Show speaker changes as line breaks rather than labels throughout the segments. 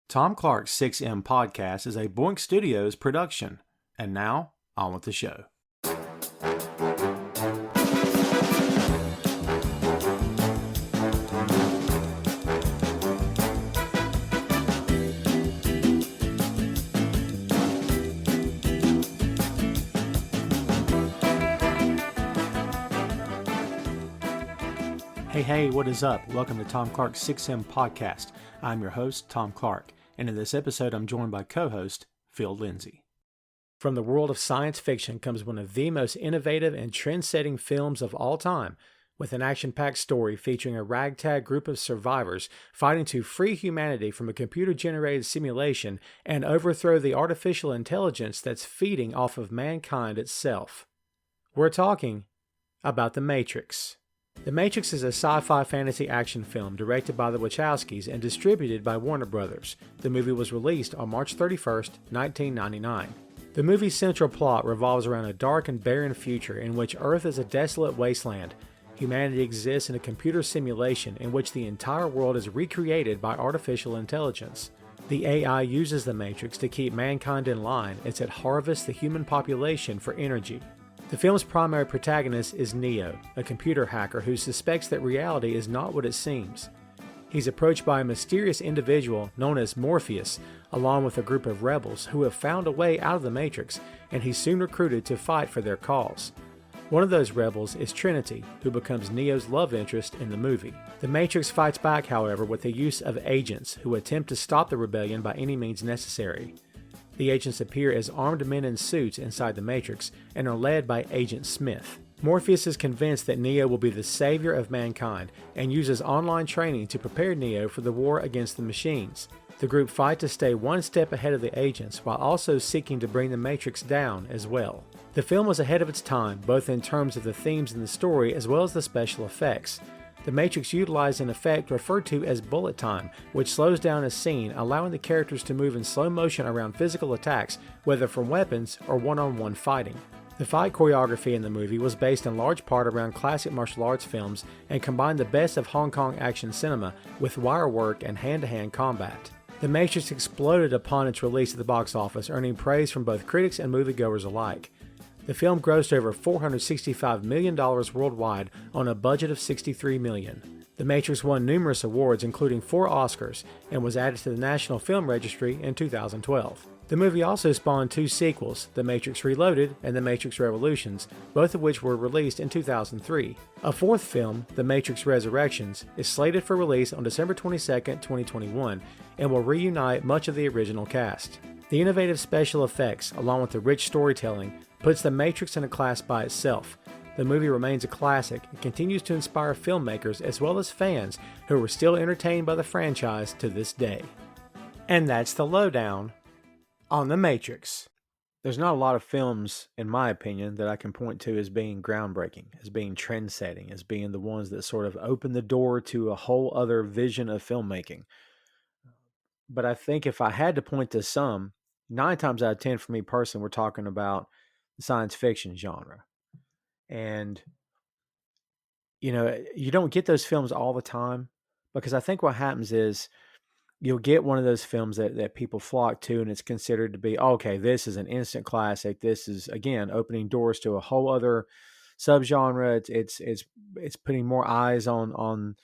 Tom Clark's 6M podcast is a Boink Studios production. And now, on with the show. Hey, what is up? Welcome to Tom Clark's 6M podcast. I'm your host, Tom Clark, and in this episode I'm joined by co-host Phil Lindsey. From the world of science fiction comes one of the most innovative and trend-setting films of all time, with an action-packed story featuring a ragtag group of survivors fighting to free humanity from a computer-generated simulation and overthrow the artificial intelligence that's feeding off of mankind itself. We're talking about The Matrix. The Matrix is a sci-fi fantasy action film directed by the Wachowskis and distributed by Warner Brothers. The movie was released on March 31st, 1999. The movie's central plot revolves around a dark and barren future in which Earth is a desolate wasteland. Humanity exists in a computer simulation in which the entire world is recreated by artificial intelligence. The AI uses the Matrix to keep mankind in line as it harvests the human population for energy. The film's primary protagonist is Neo, a computer hacker who suspects that reality is not what it seems. He's approached by a mysterious individual known as Morpheus, along with a group of rebels who have found a way out of the Matrix, and he's soon recruited to fight for their cause. One of those rebels is Trinity, who becomes Neo's love interest in the movie. The Matrix fights back, however, with the use of agents who attempt to stop the rebellion by any means necessary. The agents appear as armed men in suits inside the Matrix and are led by Agent Smith. Morpheus is convinced that Neo will be the savior of mankind and uses online training to prepare Neo for the war against the machines. The group fight to stay one step ahead of the agents while also seeking to bring the Matrix down as well. The film was ahead of its time, both in terms of the themes in the story as well as the special effects. The Matrix utilized an effect referred to as bullet time, which slows down a scene, allowing the characters to move in slow motion around physical attacks, whether from weapons or one-on-one fighting. The fight choreography in the movie was based in large part around classic martial arts films and combined the best of Hong Kong action cinema with wire work and hand-to-hand combat. The Matrix exploded upon its release at the box office, earning praise from both critics and moviegoers alike. The film grossed over $465 million worldwide on a budget of $63 million. The Matrix won numerous awards, including 4 Oscars, and was added to the National Film Registry in 2012. The movie also spawned 2 sequels, The Matrix Reloaded and The Matrix Revolutions, both of which were released in 2003. A 4th film, The Matrix Resurrections, is slated for release on December 22, 2021, and will reunite much of the original cast. The innovative special effects, along with the rich storytelling, puts The Matrix in a class by itself. The movie remains a classic and continues to inspire filmmakers as well as fans who are still entertained by the franchise to this day. And that's the lowdown on The Matrix. There's not a lot of films, in my opinion, that I can point to as being groundbreaking, as being trend-setting, as being the ones that sort of open the door to a whole other vision of filmmaking. But I think if I had to point to some, 9 times out of 10 for me personally, we're talking about the science fiction genre. And, you don't get those films all the time, because I think what happens is you'll get one of those films that people flock to and it's considered to be, okay, this is an instant classic. This is, again, opening doors to a whole other subgenre. It's putting more eyes on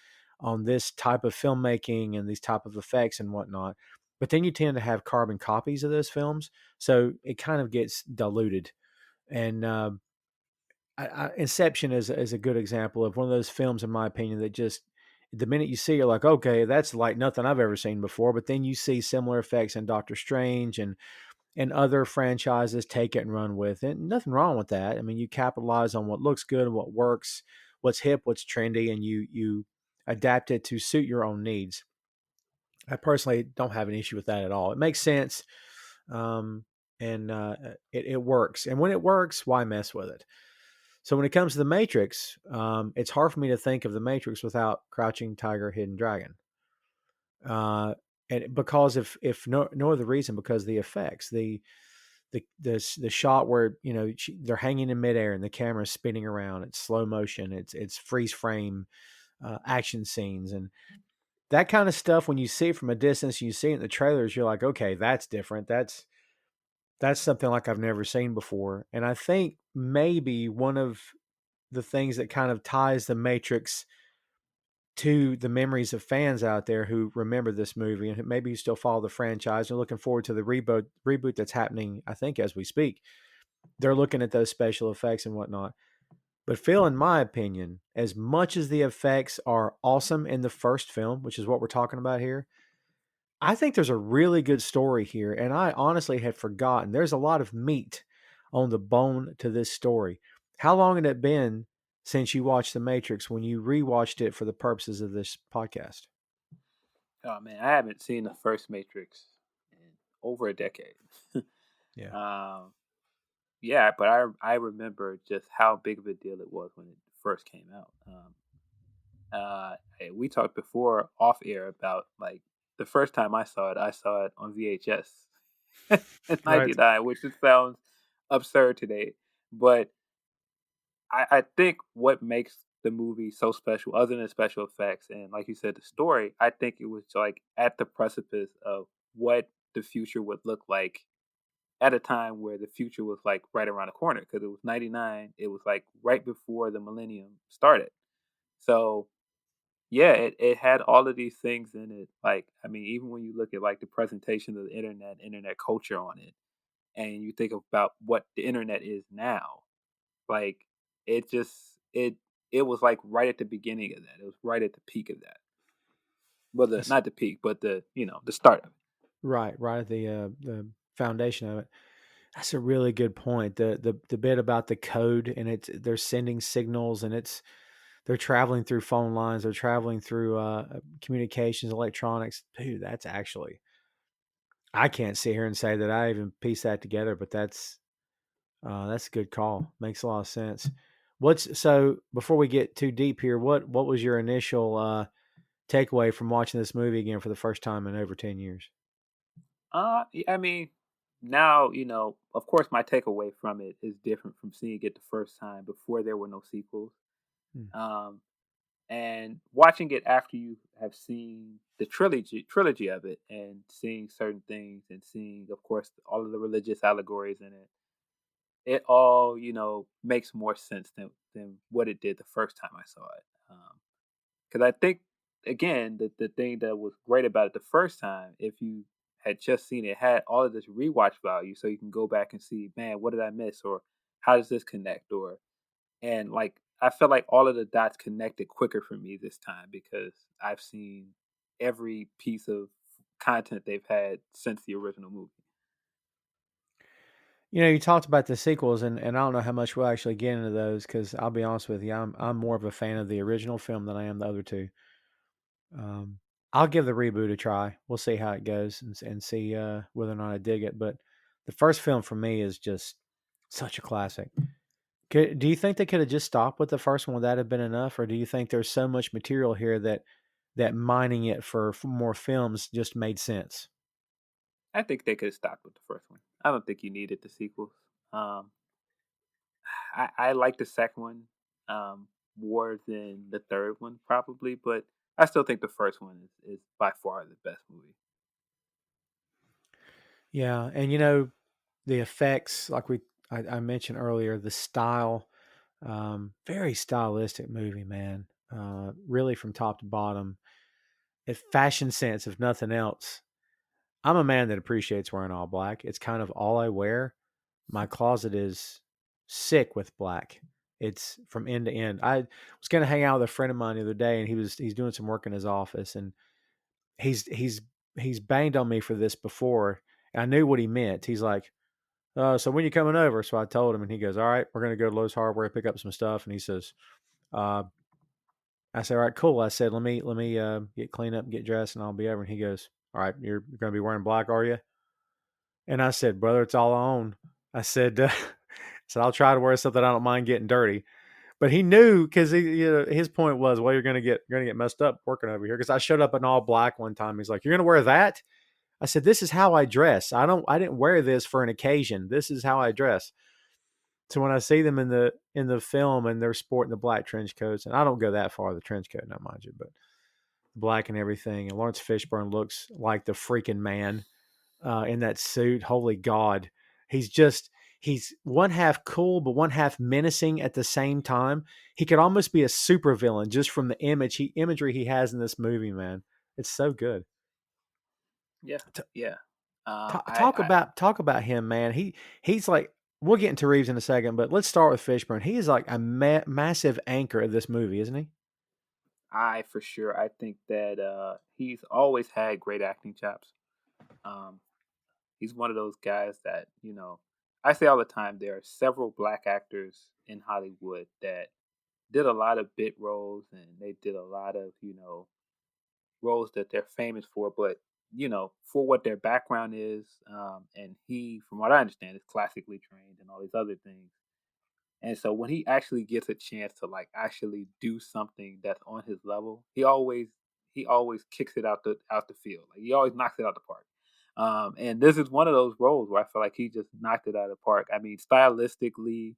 this type of filmmaking and these type of effects and whatnot. But then you tend to have carbon copies of those films, so it kind of gets diluted. And Inception is a good example of one of those films, in my opinion, that just, the minute you see it, you're like, okay, that's like nothing I've ever seen before. But then you see similar effects in Doctor Strange and other franchises take it and run with it. Nothing wrong with that. I mean, you capitalize on what looks good, what works, what's hip, what's trendy, and you adapt it to suit your own needs. I personally don't have an issue with that at all. It makes sense, and it works. And when it works, why mess with it? So when it comes to The Matrix, it's hard for me to think of The Matrix without Crouching Tiger, Hidden Dragon. And because if no other reason, because the effects, the shot where they're hanging in midair and the camera's spinning around, it's slow motion, it's freeze frame action scenes, and that kind of stuff, when you see it from a distance, you see it in the trailers, you're like, okay, that's different. That's something like I've never seen before. And I think maybe one of the things that kind of ties the Matrix to the memories of fans out there who remember this movie and maybe you still follow the franchise and looking forward to the reboot that's happening, I think, as we speak. They're looking at those special effects and whatnot. But Phil, in my opinion, as much as the effects are awesome in the first film, which is what we're talking about here, I think there's a really good story here. And I honestly had forgotten. There's a lot of meat on the bone to this story. How long had it been since you watched The Matrix when you rewatched it for the purposes of this podcast?
Oh man, I haven't seen the first Matrix in over a decade.
Yeah.
um, yeah, but I remember just how big of a deal it was when it first came out. Hey, we talked before off air about like the first time I saw it on VHS in
Right.
'99, which just sounds absurd today. But I think what makes the movie so special, other than special effects and like you said, the story, I think it was like at the precipice of what the future would look like at a time where the future was like right around the corner because it was '99. It was like right before the millennium started. So yeah, it had all of these things in it. Like, I mean, even when you look at like the presentation of the internet culture on it, and you think about what the internet is now, like it just it was like right at the beginning of that. It was right at the peak of that. Well, the
That's
not the peak, but the the start of it.
right at the foundation of it. That's a really good point. The bit about the code and it's they're sending signals and they're traveling through phone lines, they're traveling through communications, electronics. Dude, that's actually I can't sit here and say that I even pieced that together, but that's a good call. Makes a lot of sense. What's so before we get too deep here, what was your initial takeaway from watching this movie again for the first time in over 10 years?
I mean, now Of course, my takeaway from it is different from seeing it the first time before there were no sequels.
Hmm.
Um, and watching it after you have seen the trilogy of it and seeing certain things and seeing, of course, all of the religious allegories in it, it all makes more sense than what it did the first time I saw it. Because I think again the thing that was great about it the first time, if you had just seen it, had all of this rewatch value, so you can go back and see, man, what did I miss, or how does this connect, or and like I felt like all of the dots connected quicker for me this time because I've seen every piece of content they've had since the original movie.
You talked about the sequels, and I don't know how much we'll actually get into those because I'll be honest with you, I'm more of a fan of the original film than I am the other two. Um, I'll give the reboot a try. We'll see how it goes and see whether or not I dig it. But the first film for me is just such a classic. Do you think they could have just stopped with the first one? Would that have been enough, or do you think there's so much material here that mining it for more films just made sense?
I think they could have stopped with the first one. I don't think you needed the sequels. Um, I like the second one more than the third one, probably, but I still think the first one is by far the best movie.
Yeah, and the effects, like I mentioned earlier, the style, very stylistic movie, man. Really from top to bottom, if fashion sense, if nothing else. I'm a man that appreciates wearing all black. It's kind of all I wear. My closet is sick with black. It's from end to end. I was going to hang out with a friend of mine the other day, and he's doing some work in his office, and he's he's he's banged on me for this before. And I knew what he meant. He's like, so when you coming over? So I told him, and he goes, all right, we're going to go to Lowe's Hardware, pick up some stuff. And he says, uh, I said, all right, cool. I said, let me get clean up and get dressed, and I'll be over. And he goes, all right, you're going to be wearing black, are you? And I said, brother, it's all I own. I said, said I'll try to wear something I don't mind getting dirty. But he knew because his point was, well, you're gonna get messed up working over here. Because I showed up in all black one time. He's like, you're gonna wear that? I said, this is how I dress. I didn't wear this for an occasion. This is how I dress. So when I see them in the film and they're sporting the black trench coats, and I don't go that far the trench coat now, mind you, but black and everything, and Lawrence Fishburne looks like the freaking man in that suit. Holy God, he's just he's one half cool but one half menacing at the same time. He could almost be a supervillain just from the imagery he has in this movie. Man, it's so good.
Yeah,
T-
yeah.
talk talk about him, man. He's like we'll get into Reeves in a second, but let's start with Fishburne. He is like a massive anchor of this movie, isn't he?
I for sure. I think that he's always had great acting chops. Um, he's one of those guys that I say all the time. There are several black actors in Hollywood that did a lot of bit roles, and they did a lot of roles that they're famous for. But for what their background is, and he, from what I understand, is classically trained and all these other things. And so when he actually gets a chance to like actually do something that's on his level, he always kicks it out the field. Like he always knocks it out the park. And this is one of those roles where I feel like he just knocked it out of the park. I mean, stylistically,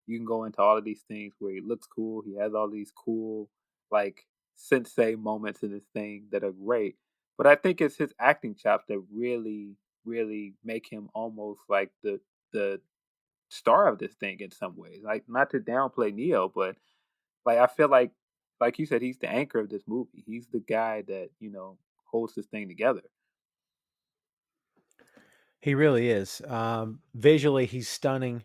you can go into all of these things where he looks cool. He has all these cool like sensei moments in this thing that are great. But I think it's his acting chops that really, really make him almost like the star of this thing in some ways. Like not to downplay Neo, but like I feel like you said, he's the anchor of this movie. He's the guy that holds this thing together.
He really is. Visually, he's stunning.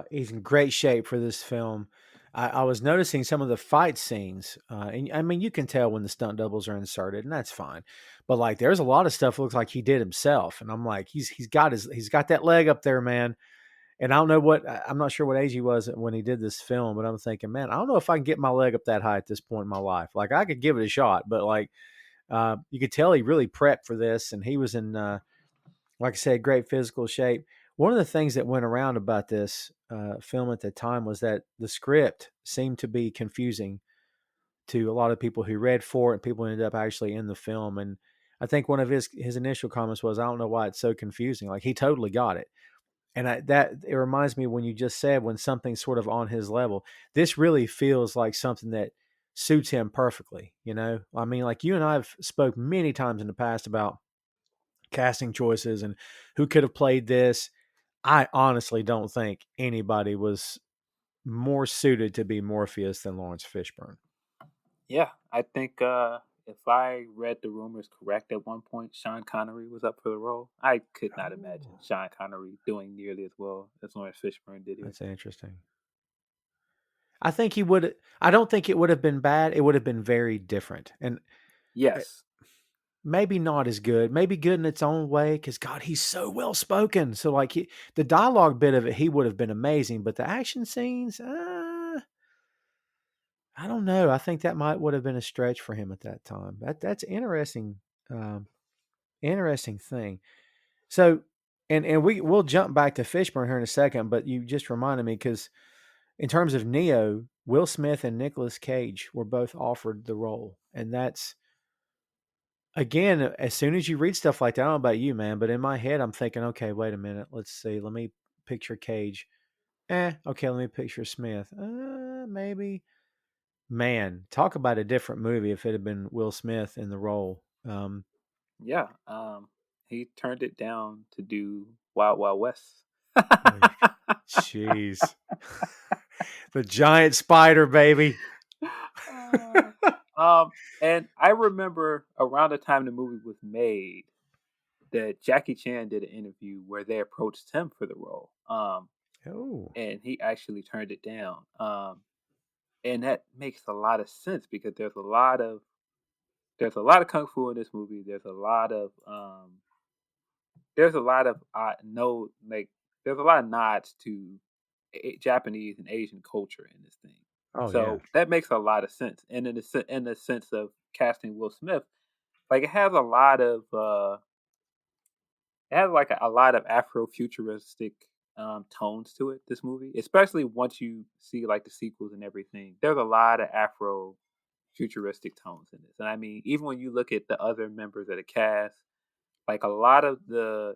He's in great shape for this film. I was noticing some of the fight scenes, and I mean, you can tell when the stunt doubles are inserted, and that's fine. But like, there's a lot of stuff looks like he did himself, and I'm like, he's got that leg up there, man. And I don't know I'm not sure what age he was when he did this film, but I'm thinking, man, I don't know if I can get my leg up that high at this point in my life. Like, I could give it a shot, but like, you could tell he really prepped for this, and he was in like I said, great physical shape. One of the things that went around about this film at the time was that the script seemed to be confusing to a lot of people who read for it and people who ended up actually in the film. And I think one of his initial comments was, "I don't know why it's so confusing." Like he totally got it, and that it reminds me when you just said when something's sort of on his level. This really feels like something that suits him perfectly. You know, I mean, like you and I have spoke many times in the past about casting choices and who could have played this. I honestly don't think anybody was more suited to be Morpheus than Lawrence Fishburne.
Yeah, I think if I read the rumors correct at one point, Sean Connery was up for the role. I could not imagine
Oh,
Sean Connery doing nearly as well as Lawrence Fishburne did here.
that's interesting. I think he would. I don't think it would have been bad. It would have been very different, and uh,
Yes.
maybe not as good. Maybe good in its own way. Because God, he's so well spoken. So like the dialogue bit of it, he would have been amazing. But the action scenes, I don't know. I think that might would have been a stretch for him at that time. That's interesting. Um, interesting thing. So, and we'll jump back to Fishburne here in a second, but you just reminded me because in terms of Neo, Will Smith and Nicolas Cage were both offered the role, and that's again, as soon as you read stuff like that, I don't know about you, man, but in my head, I'm thinking, okay, wait a minute, let's see, let me picture Cage. Okay, let me picture Smith. Maybe. Man, talk about a different movie if it had been Will Smith in the role.
Yeah. He turned it down to do Wild Wild West.
Oh, jeez. The giant spider, baby.
Uh, and I remember around the time the movie was made that Jackie Chan did an interview where they approached him for the role.
Oh,
And he actually turned it down. And that makes a lot of sense because there's a lot of kung fu in this movie. There's a lot of no like there's a lot of nods to Japanese and Asian culture in this thing.
oh yeah.
So that makes a lot of sense. And in the sense of casting Will Smith, like it has like a lot of Afro-futuristic tones to it. This movie, especially once you see like the sequels and everything, there's a lot of Afro-futuristic tones in this. And I mean, even when you look at the other members of the cast, like a lot of the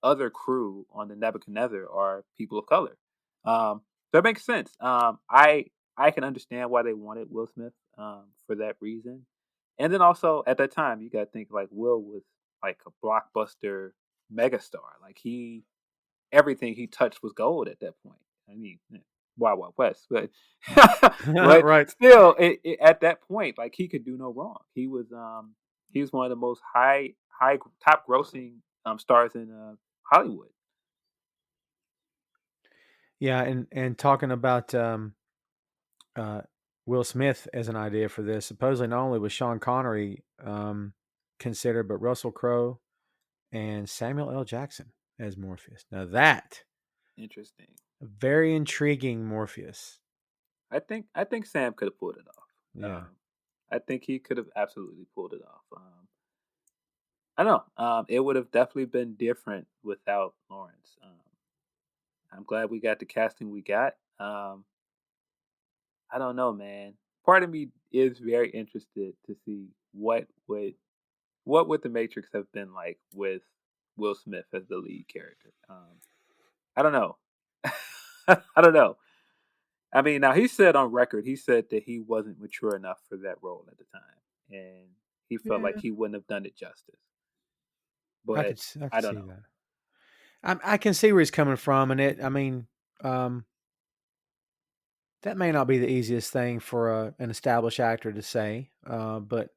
other crew on the Nebuchadnezzar are people of color. That makes sense. I can understand why they wanted Will Smith for that reason. And then also at that time, you got to think like Will was like a blockbuster megastar. Like he everything he touched was gold at that point. I mean, Wild Wild West, but but
Right.
still, at that point, like he could do no wrong. He was one of the most high top grossing stars in Hollywood.
Yeah, and talking about uh, Will Smith as an idea for this, supposedly not only was Sean Connery considered, but Russell Crowe and Samuel L. Jackson as Morpheus. Now that
Interesting.
very intriguing Morpheus.
I think Sam could have pulled it off.
Yeah.
I think he could have absolutely pulled it off. I don't know. It would have definitely been different without Lawrence. I'm glad we got the casting we got. I don't know, man. Part of me is very interested to see what would the Matrix have been like with Will Smith as the lead character. I don't know. I don't know. I mean, now he said on record, he said that he wasn't mature enough for that role at the time, and he felt like
Yeah.
he wouldn't have done it justice.
I
But
could I
I
could
don't
see
know.
that. I can see where he's coming from, and it. I mean, um, that may not be the easiest thing for an established actor to say, but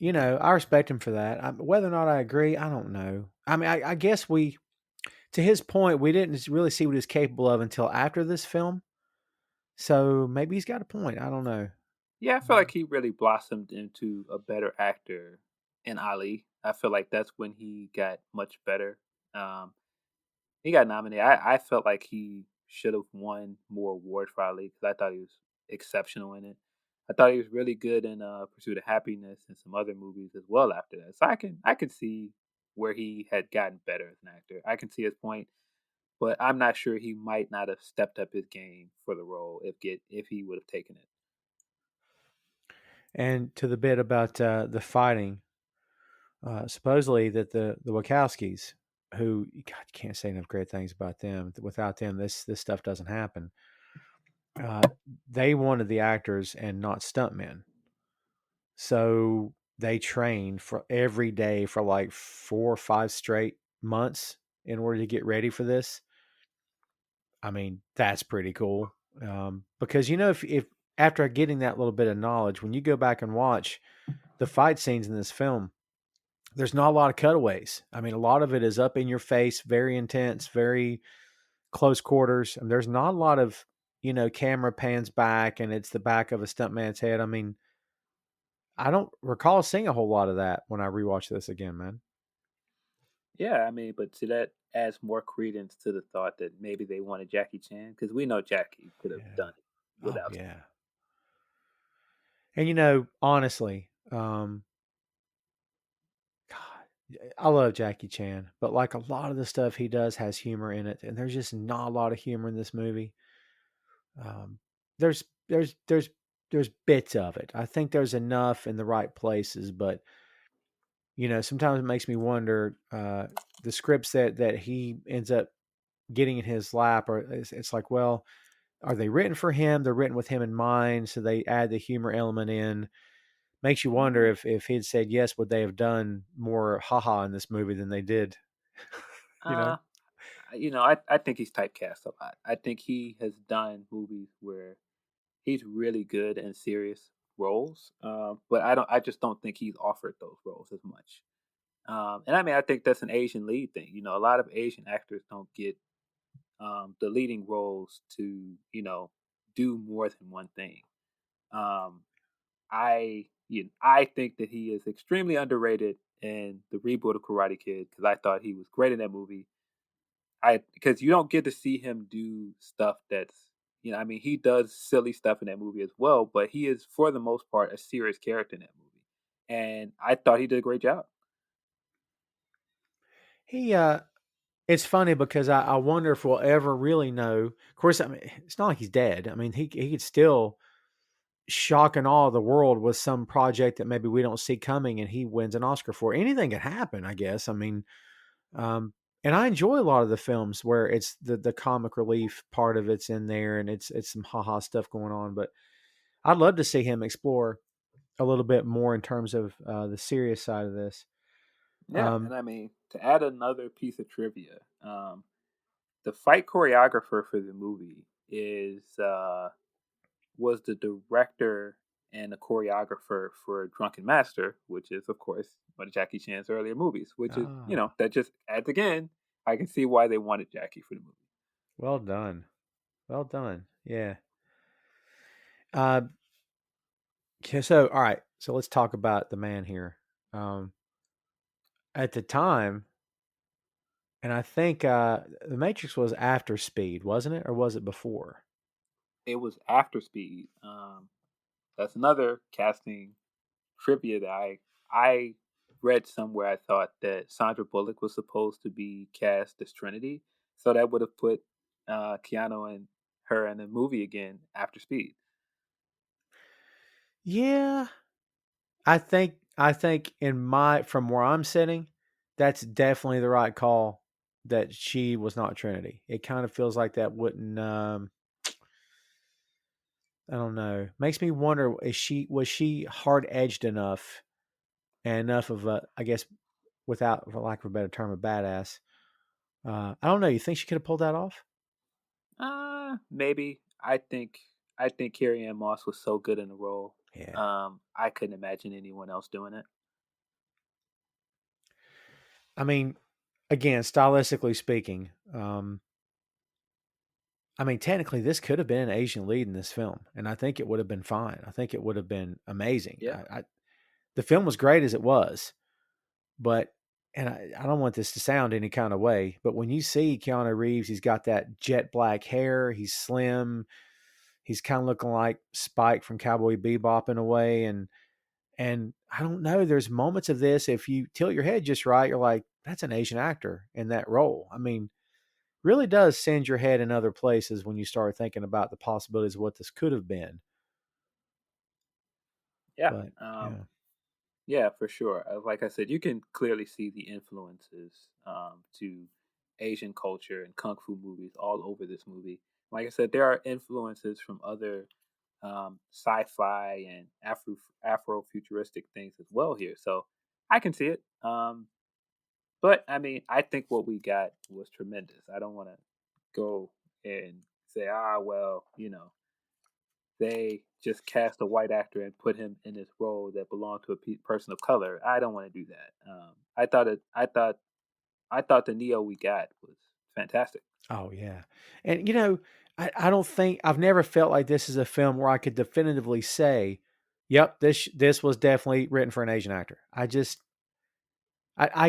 I respect him for that. Whether or not I agree, I don't know. I mean, I guess to his point, we didn't really see what he's capable of until after this film. So maybe he's got a point. I don't know.
Yeah, I feel like he really blossomed into a better actor in Ali. I feel like that's when he got much better. Um, he got nominated. I felt like he should have won more awards for Ali because I thought he was exceptional in it. I thought he was really good in Pursuit of Happiness and some other movies as well after that. So I can see where he had gotten better as an actor. I can see his point, but I'm not sure he might not have stepped up his game for the role if he would have taken it.
And to the bit about the fighting, supposedly that the Wachowskis, who God can't say enough great things about them. Without them, this stuff doesn't happen. Uh, they wanted the actors and not stuntmen, so they trained for every day for like 4 or 5 straight months in order to get ready for this. I mean, that's pretty cool. Because if after getting that little bit of knowledge, when you go back and watch the fight scenes in this film, there's not a lot of cutaways. I mean, a lot of it is up in your face, very intense, very close quarters. And there's not a lot of, camera pans back and it's the back of a stuntman's head. I mean, I don't recall seeing a whole lot of that when I rewatch this again, man.
Yeah, I mean, but see that adds more credence to the thought that maybe they wanted Jackie Chan because we know Jackie could have
Yeah.
done it
Oh,
without.
yeah. And honestly, God, I love Jackie Chan, but like a lot of the stuff he does has humor in it, and there's just not a lot of humor in this movie. Um, there's there's there's there's bits of it. I think there's enough in the right places, but sometimes it makes me wonder the scripts that he ends up getting in his lap, or it's like, well, are they written for him? They're written with him in mind, so they add the humor element in. Makes you wonder
Mm,
if he'd said yes, would they have done more haha in this movie than they did? you know?
uh, I think he's typecast a lot. I think he has done movies where he's really good in serious roles, but I just don't think he's offered those roles as much. And I mean, I think that's an Asian lead thing. You know, a lot of Asian actors don't get the leading roles to do more than one thing. Um, I think that he is extremely underrated in the reboot of Karate Kid because I thought he was great in that movie. I because you don't get to see him do stuff that's I mean he does silly stuff in that movie as well, but he is for the most part a serious character in that movie, and I thought he did a great job.
He It's funny because I wonder if we'll ever really know. Of course, I mean it's not like he's dead. I mean he could still shock and awe the world with some project that maybe we don't see coming, and he wins an Oscar for. Anything could happen, I guess. I mean, um, and I enjoy a lot of the films where it's the comic relief part of it's in there, and it's some haha stuff going on. But I'd love to see him explore a little bit more in terms of the serious side of this.
Yeah,
Um,
and I mean to add another piece of trivia, the fight choreographer for the movie is was the director and the choreographer for Drunken Master, which is of course one of Jackie Chan's earlier movies. Which is
ah,
that just adds again. I can see why they wanted Jackie for the movie.
well done, well done. Yeah. Uh, okay, so all right, so let's talk about the man here. Um, at the time, and I think the Matrix was after Speed, wasn't it, or was it before?
It was after Speed. That's another casting trivia that I read somewhere. I thought that Sandra Bullock was supposed to be cast as Trinity, so that would have put Keanu and her in the movie again after Speed.
Yeah, I think in my from where I'm sitting, that's definitely the right call. That she was not Trinity. It kind of feels like that wouldn't. I don't know. Makes me wonder: was she hard edged enough and enough of a, I guess, without for lack of a better term, a badass. I don't know. You think she could have pulled that off?
Maybe. I think Carrie Ann Moss was so good in the role.
Yeah.
I couldn't imagine anyone else doing it.
I mean, again, stylistically speaking, I mean, technically, this could have been an Asian lead in this film, and I think it would have been fine. I think it would have been amazing.
Yeah.
The film was great as it was, but and I don't want this to sound any kind of way, but when you see Keanu Reeves, he's got that jet black hair, he's slim, he's kind of looking like Spike from Cowboy Bebop in a way, and I don't know, there's moments of this, if you tilt your head just right, you're like, that's an Asian actor in that role. I mean, really does send your head in other places when you start thinking about the possibilities of what this could have been.
Yeah.
But yeah,
Yeah, for sure. Like I said, you can clearly see the influences to Asian culture and kung fu movies all over this movie. Like I said, there are influences from other sci-fi and Afro-futuristic things as well here. So I can see it. But I mean, I think what we got was tremendous. I don't want to go and say, well, they just cast a white actor and put him in this role that belonged to a person of color. I don't want to do that. I thought the Neo we got was fantastic.
oh yeah, and I don't think I've never felt like this is a film where I could definitively say, "Yep, this was definitely written for an Asian actor." I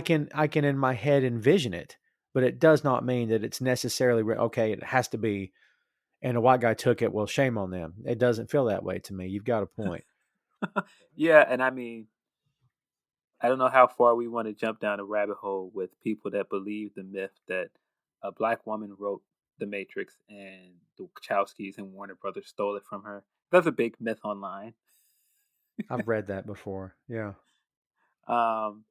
can in my head envision it, but it does not mean that it's necessarily okay. It has to be, and a white guy took it. Well, shame on them. It doesn't feel that way to me. You've got a point.
Yeah, and I mean, I don't know how far we want to jump down a rabbit hole with people that believe the myth that a black woman wrote The Matrix and the Wachowskis and Warner Brothers stole it from her. That's a big myth online.
I've read that before. Yeah.
Um,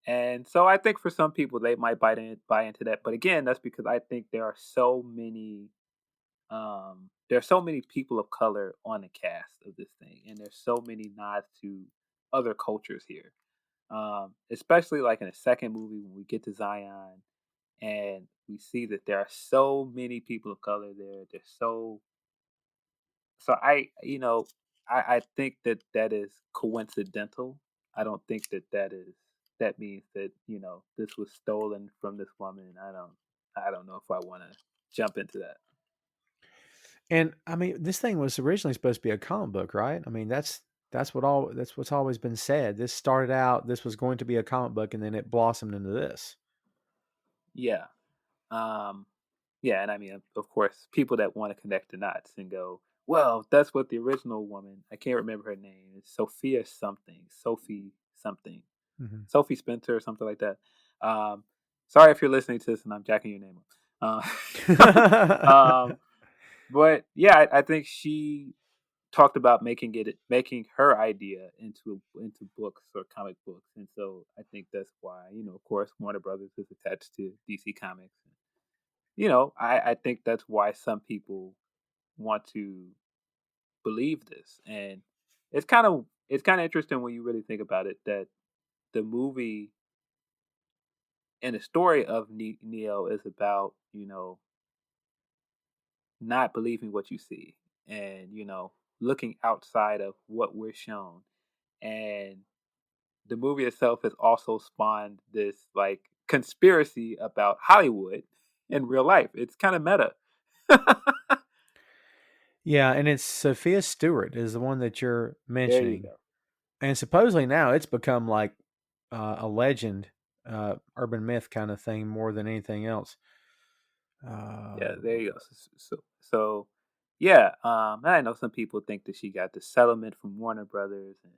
And so I think for some people they might buy into that. But again, that's because I think there are so many people of color on the cast of this thing, and there's so many nods to other cultures here. Especially like in the second movie when we get to Zion and we see that there are so many people of color there. There's so I think that that is coincidental. I don't think that that means that this was stolen from this woman. I don't know if I want to jump into that.
And I mean, this thing was originally supposed to be a comic book, right? I mean, that's what's always been said. This started out, this was going to be a comic book, and then it blossomed into this.
Yeah. Um, yeah, and I mean, of course, people that want to connect the dots and go, well, that's what the original woman. I can't remember her name. It's Sophie something,
Hmm.
Sophie Spencer or something like that. Um, Sorry if you're listening to this and I'm jacking your name up. Um, but yeah, I think she talked about making her idea into books or comic books, and so I think that's why of course, Warner Brothers is attached to DC Comics. I think that's why some people want to believe this, and it's kind of interesting when you really think about it that the movie and the story of Neo is about, not believing what you see and, looking outside of what we're shown. And the movie itself has also spawned this like conspiracy about Hollywood in real life. It's kind of meta.
Yeah, and it's Sophia Stewart is the one that you're
There you
mentioning.
go.
And supposedly now it's become like a legend, urban myth kind of thing more than anything else.
Yeah, there you go. So yeah, I know some people think that she got the settlement from Warner Brothers and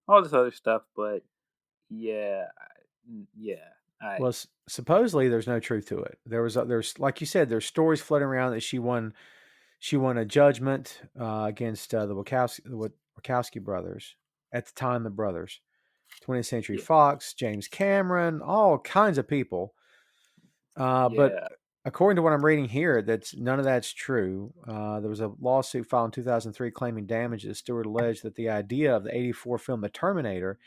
all this other stuff, but yeah, yeah, I
Well, supposedly there's no truth to it. There's like you said, there's stories floating around that she won a judgment against the Wachowski brothers at the time, the brothers, 20th Century
yeah,
Fox, James Cameron, all kinds of people. But
yeah,
according to what I'm reading here, that's none of that's true. There was a lawsuit filed in 2003 claiming damages. Stewart alleged that the idea of the '84 film The Terminator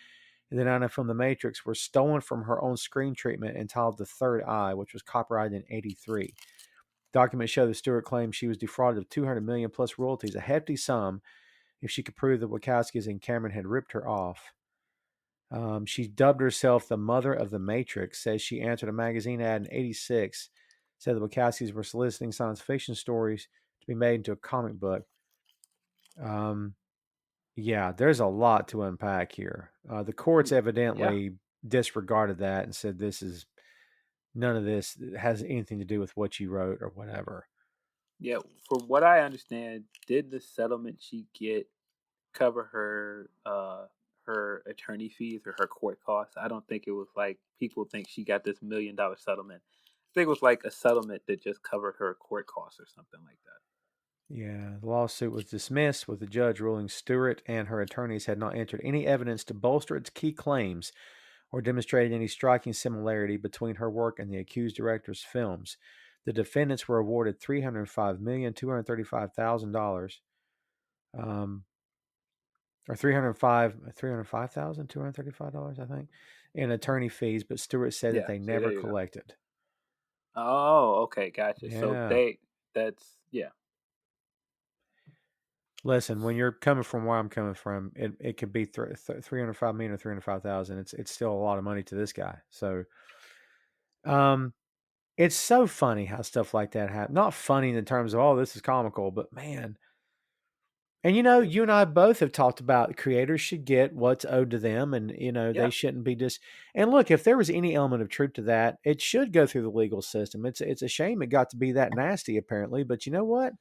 and the '99 film The Matrix were stolen from her own screen treatment entitled The Third Eye, which was copyrighted in '83. Documents show that Stewart claimed she was defrauded of $200 million plus royalties, a hefty sum, if she could prove that Wachowskis and Cameron had ripped her off. She dubbed herself the mother of the Matrix, says she answered a magazine ad in '86, said the Wachowskis were soliciting science fiction stories to be made into a comic book. Um, yeah, there's a lot to unpack here. The courts
yeah,
evidently disregarded that and said none of this has anything to do with what you wrote or whatever.
yeah. From what I understand, did the settlement she get cover her attorney fees or her court costs? I don't think it was like people think she got this $1 million settlement. I think it was like a settlement that just covered her court costs or something like that.
Yeah, the lawsuit was dismissed with the judge ruling Stewart and her attorneys had not entered any evidence to bolster its key claims or demonstrated any striking similarity between her work and the accused director's films. The defendants were awarded $305,235,000, or $305,235, I think, in attorney fees, but Stewart said that
Yeah.
they
See,
never
there you go.
collected.
Oh, okay, gotcha. So
Yeah.
that's yeah,
Listen, when you're coming from where I'm coming from, it could be 305 million or 305,000. It's still a lot of money to this guy. So, um, it's so funny how stuff like that happens. Not funny in terms of, oh, this is comical, but man. And
yeah,
you and I both have talked about creators should get what's owed to them and, they
yeah,
shouldn't be just. And look, if there was any element of truth to that, it should go through the legal system. It's a shame it got to be that nasty, apparently. But you know what?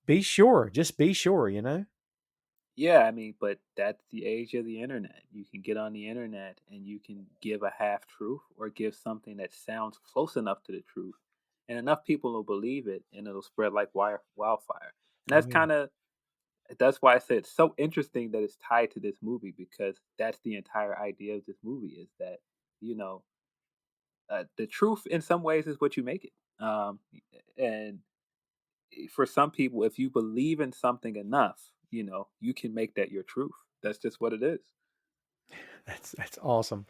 Be sure. Just be sure,
yeah. I mean, but that's the age of the internet. You can get on the internet and you can give a half truth or give something that sounds close enough to the truth, and enough people will believe it, and it'll spread like wildfire. And
Oh, yeah.
that's why I said it's so interesting that it's tied to this movie because that's the entire idea of this movie is that you know the truth in some ways is what you make it. And for some people, if you believe in something enough, you can make that your truth. That's just what it is.
That's awesome.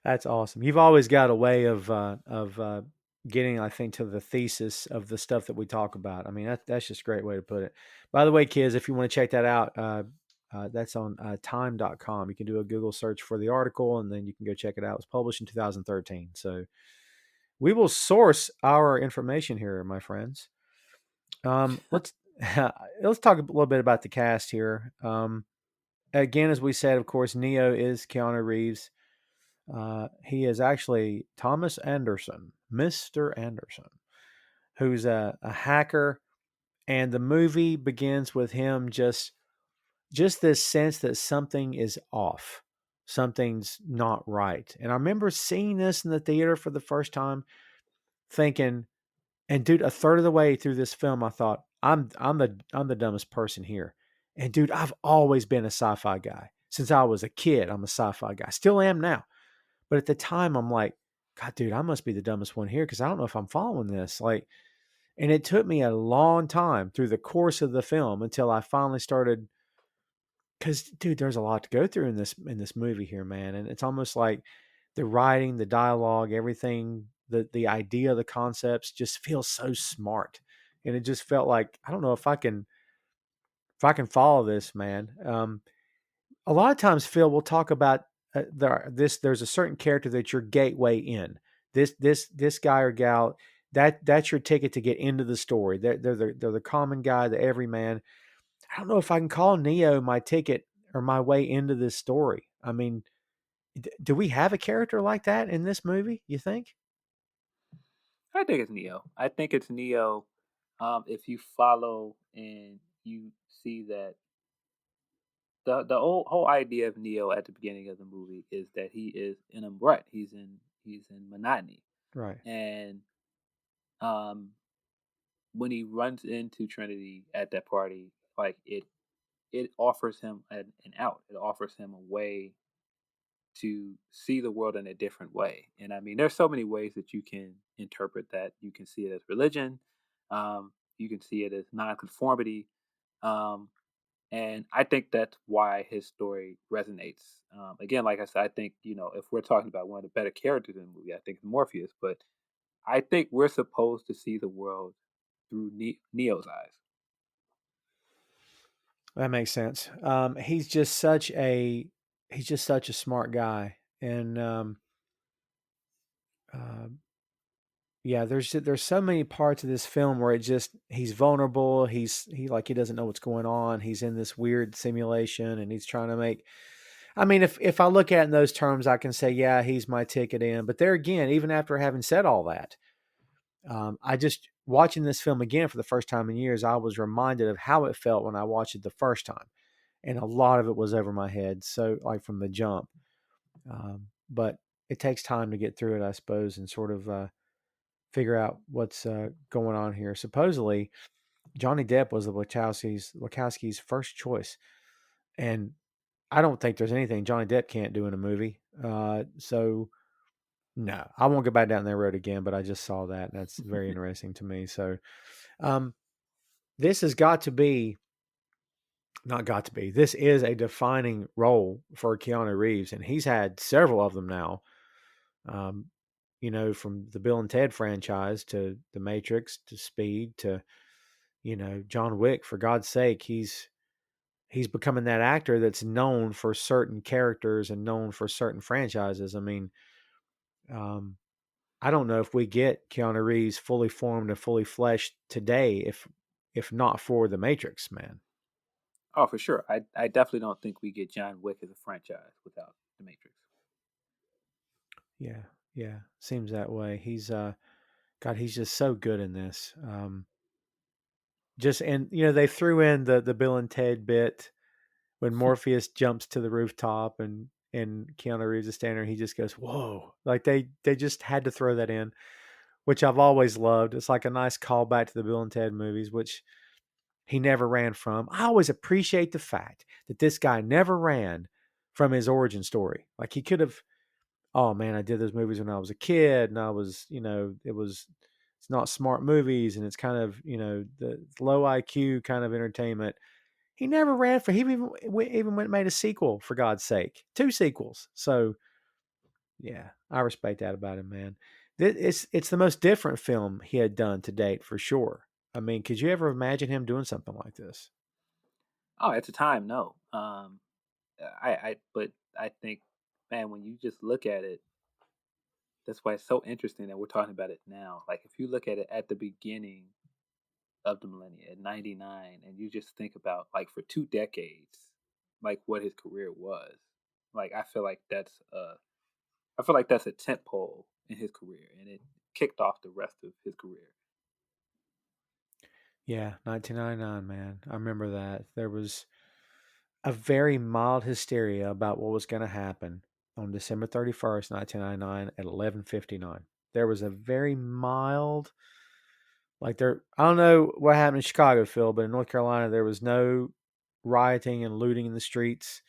That's awesome. You've always got a way of getting, I think, to the thesis of the stuff that we talk about. I mean, that's just a great way to put it. By the way, kids, if you want to check that out, that's on time.com. You can do a Google search for the article and then you can go check it out. It was published in 2013. So we will source our information here, my friends. Let's let's talk a little bit about the cast here. Again, as we said, of course, Neo is Keanu Reeves. He is actually Thomas Anderson, Mr. Anderson, who's a hacker, and the movie begins with him just this sense that something is off, something's not right. And I remember seeing this in the theater for the first time, thinking, and dude, a third of the way through this film, I thought, I'm the dumbest person here. And dude, I've always been a sci-fi guy since I was a kid. I'm a sci-fi guy, still am now. But at the time, I'm like, God, dude, I must be the dumbest one here because I don't know if I'm following this. Like, and it took me a long time through the course of the film until I finally started because dude, there's a lot to go through in this movie here, man, and it's almost like the writing, the dialogue, everything, the idea, the concepts just feels so smart, and it just felt like I don't know if I can follow this, man. A lot of times, Phil, we'll talk about there's a certain character that's your gateway in. This guy or gal that's your ticket to get into the story. They're the common guy, the everyman. I don't know if I can call Neo my ticket or my way into this story. I mean, do we have a character like that in this movie? You think?
I think it's Neo. I think it's Neo. If you follow and you see that the whole idea of Neo at the beginning of the movie is that he is in a rut. He's in monotony,
Right.
and um, when he runs into Trinity at that party, like it offers him an out. It offers him a way to see the world in a different way. And I mean, there's so many ways that you can interpret that. You can see it as religion. You can see it as nonconformity. Um, and I think that's why his story resonates. Again, like I said, I think, if we're talking about one of the better characters in the movie, I think it's Morpheus. But I think we're supposed to see the world through Neo's eyes.
That makes sense. He's just such a smart guy, and uh, yeah, there's so many parts of this film where it just he's vulnerable. He doesn't know what's going on. He's in this weird simulation, and he's trying to make. I mean, if I look at it in those terms, I can say, yeah, he's my ticket in. But there again, even after having said all that, I just watching this film again for the first time in years, I was reminded of how it felt when I watched it the first time, and a lot of it was over my head. So like from the jump, but it takes time to get through it, I suppose, and sort of figure out what's going on here. Supposedly, Johnny Depp was the Wachowski's first choice, and I don't think there's anything Johnny Depp can't do in a movie. So no, I won't go back down that road again. But I just saw that, and that's very interesting to me. So um, this has got to be not got to be. This is a defining role for Keanu Reeves, and he's had several of them now. Um, from the Bill and Ted franchise to The Matrix to Speed to John Wick. For God's sake, he's becoming that actor that's known for certain characters and known for certain franchises. I mean, um, I don't know if we get Keanu Reeves fully formed and fully fleshed today if not for The Matrix, man.
Oh, for sure. I definitely don't think we get John Wick as a franchise without the Matrix.
Yeah, yeah, seems that way. He's God, he's just so good in this. Just and they threw in the Bill and Ted bit when Morpheus jumps to the rooftop and Keanu Reeves is standing there, he just goes, "Whoa!" Like they just had to throw that in, which I've always loved. It's like a nice callback to the Bill and Ted movies, which he never ran from. I always appreciate the fact that this guy never ran from his origin story. Like he could have, oh man, I did those movies when I was a kid, and I was, it's not smart movies, and it's kind of, the low IQ kind of entertainment. He never ran for. He even went and made a sequel for God's sake, 2 sequels. So yeah, I respect that about him, man. It's the most different film he had done to date for sure. I mean, could you ever imagine him doing something like this?
Oh, at the time, no. But I think, man, when you just look at it, that's why it's so interesting that we're talking about it now. Like, if you look at it at the beginning of the millennia, at 99, and you just think about, like, for 2 decades, like, what his career was. Like, I feel like that's a tent pole in his career, and it kicked off the rest of his career.
Yeah, 1999, man. I remember that. There was a very mild hysteria about what was going to happen on December 31st, 1999 at 11:59. There was a very mild I don't know what happened in Chicago, Phil, but in North Carolina there was no rioting and looting in the streets.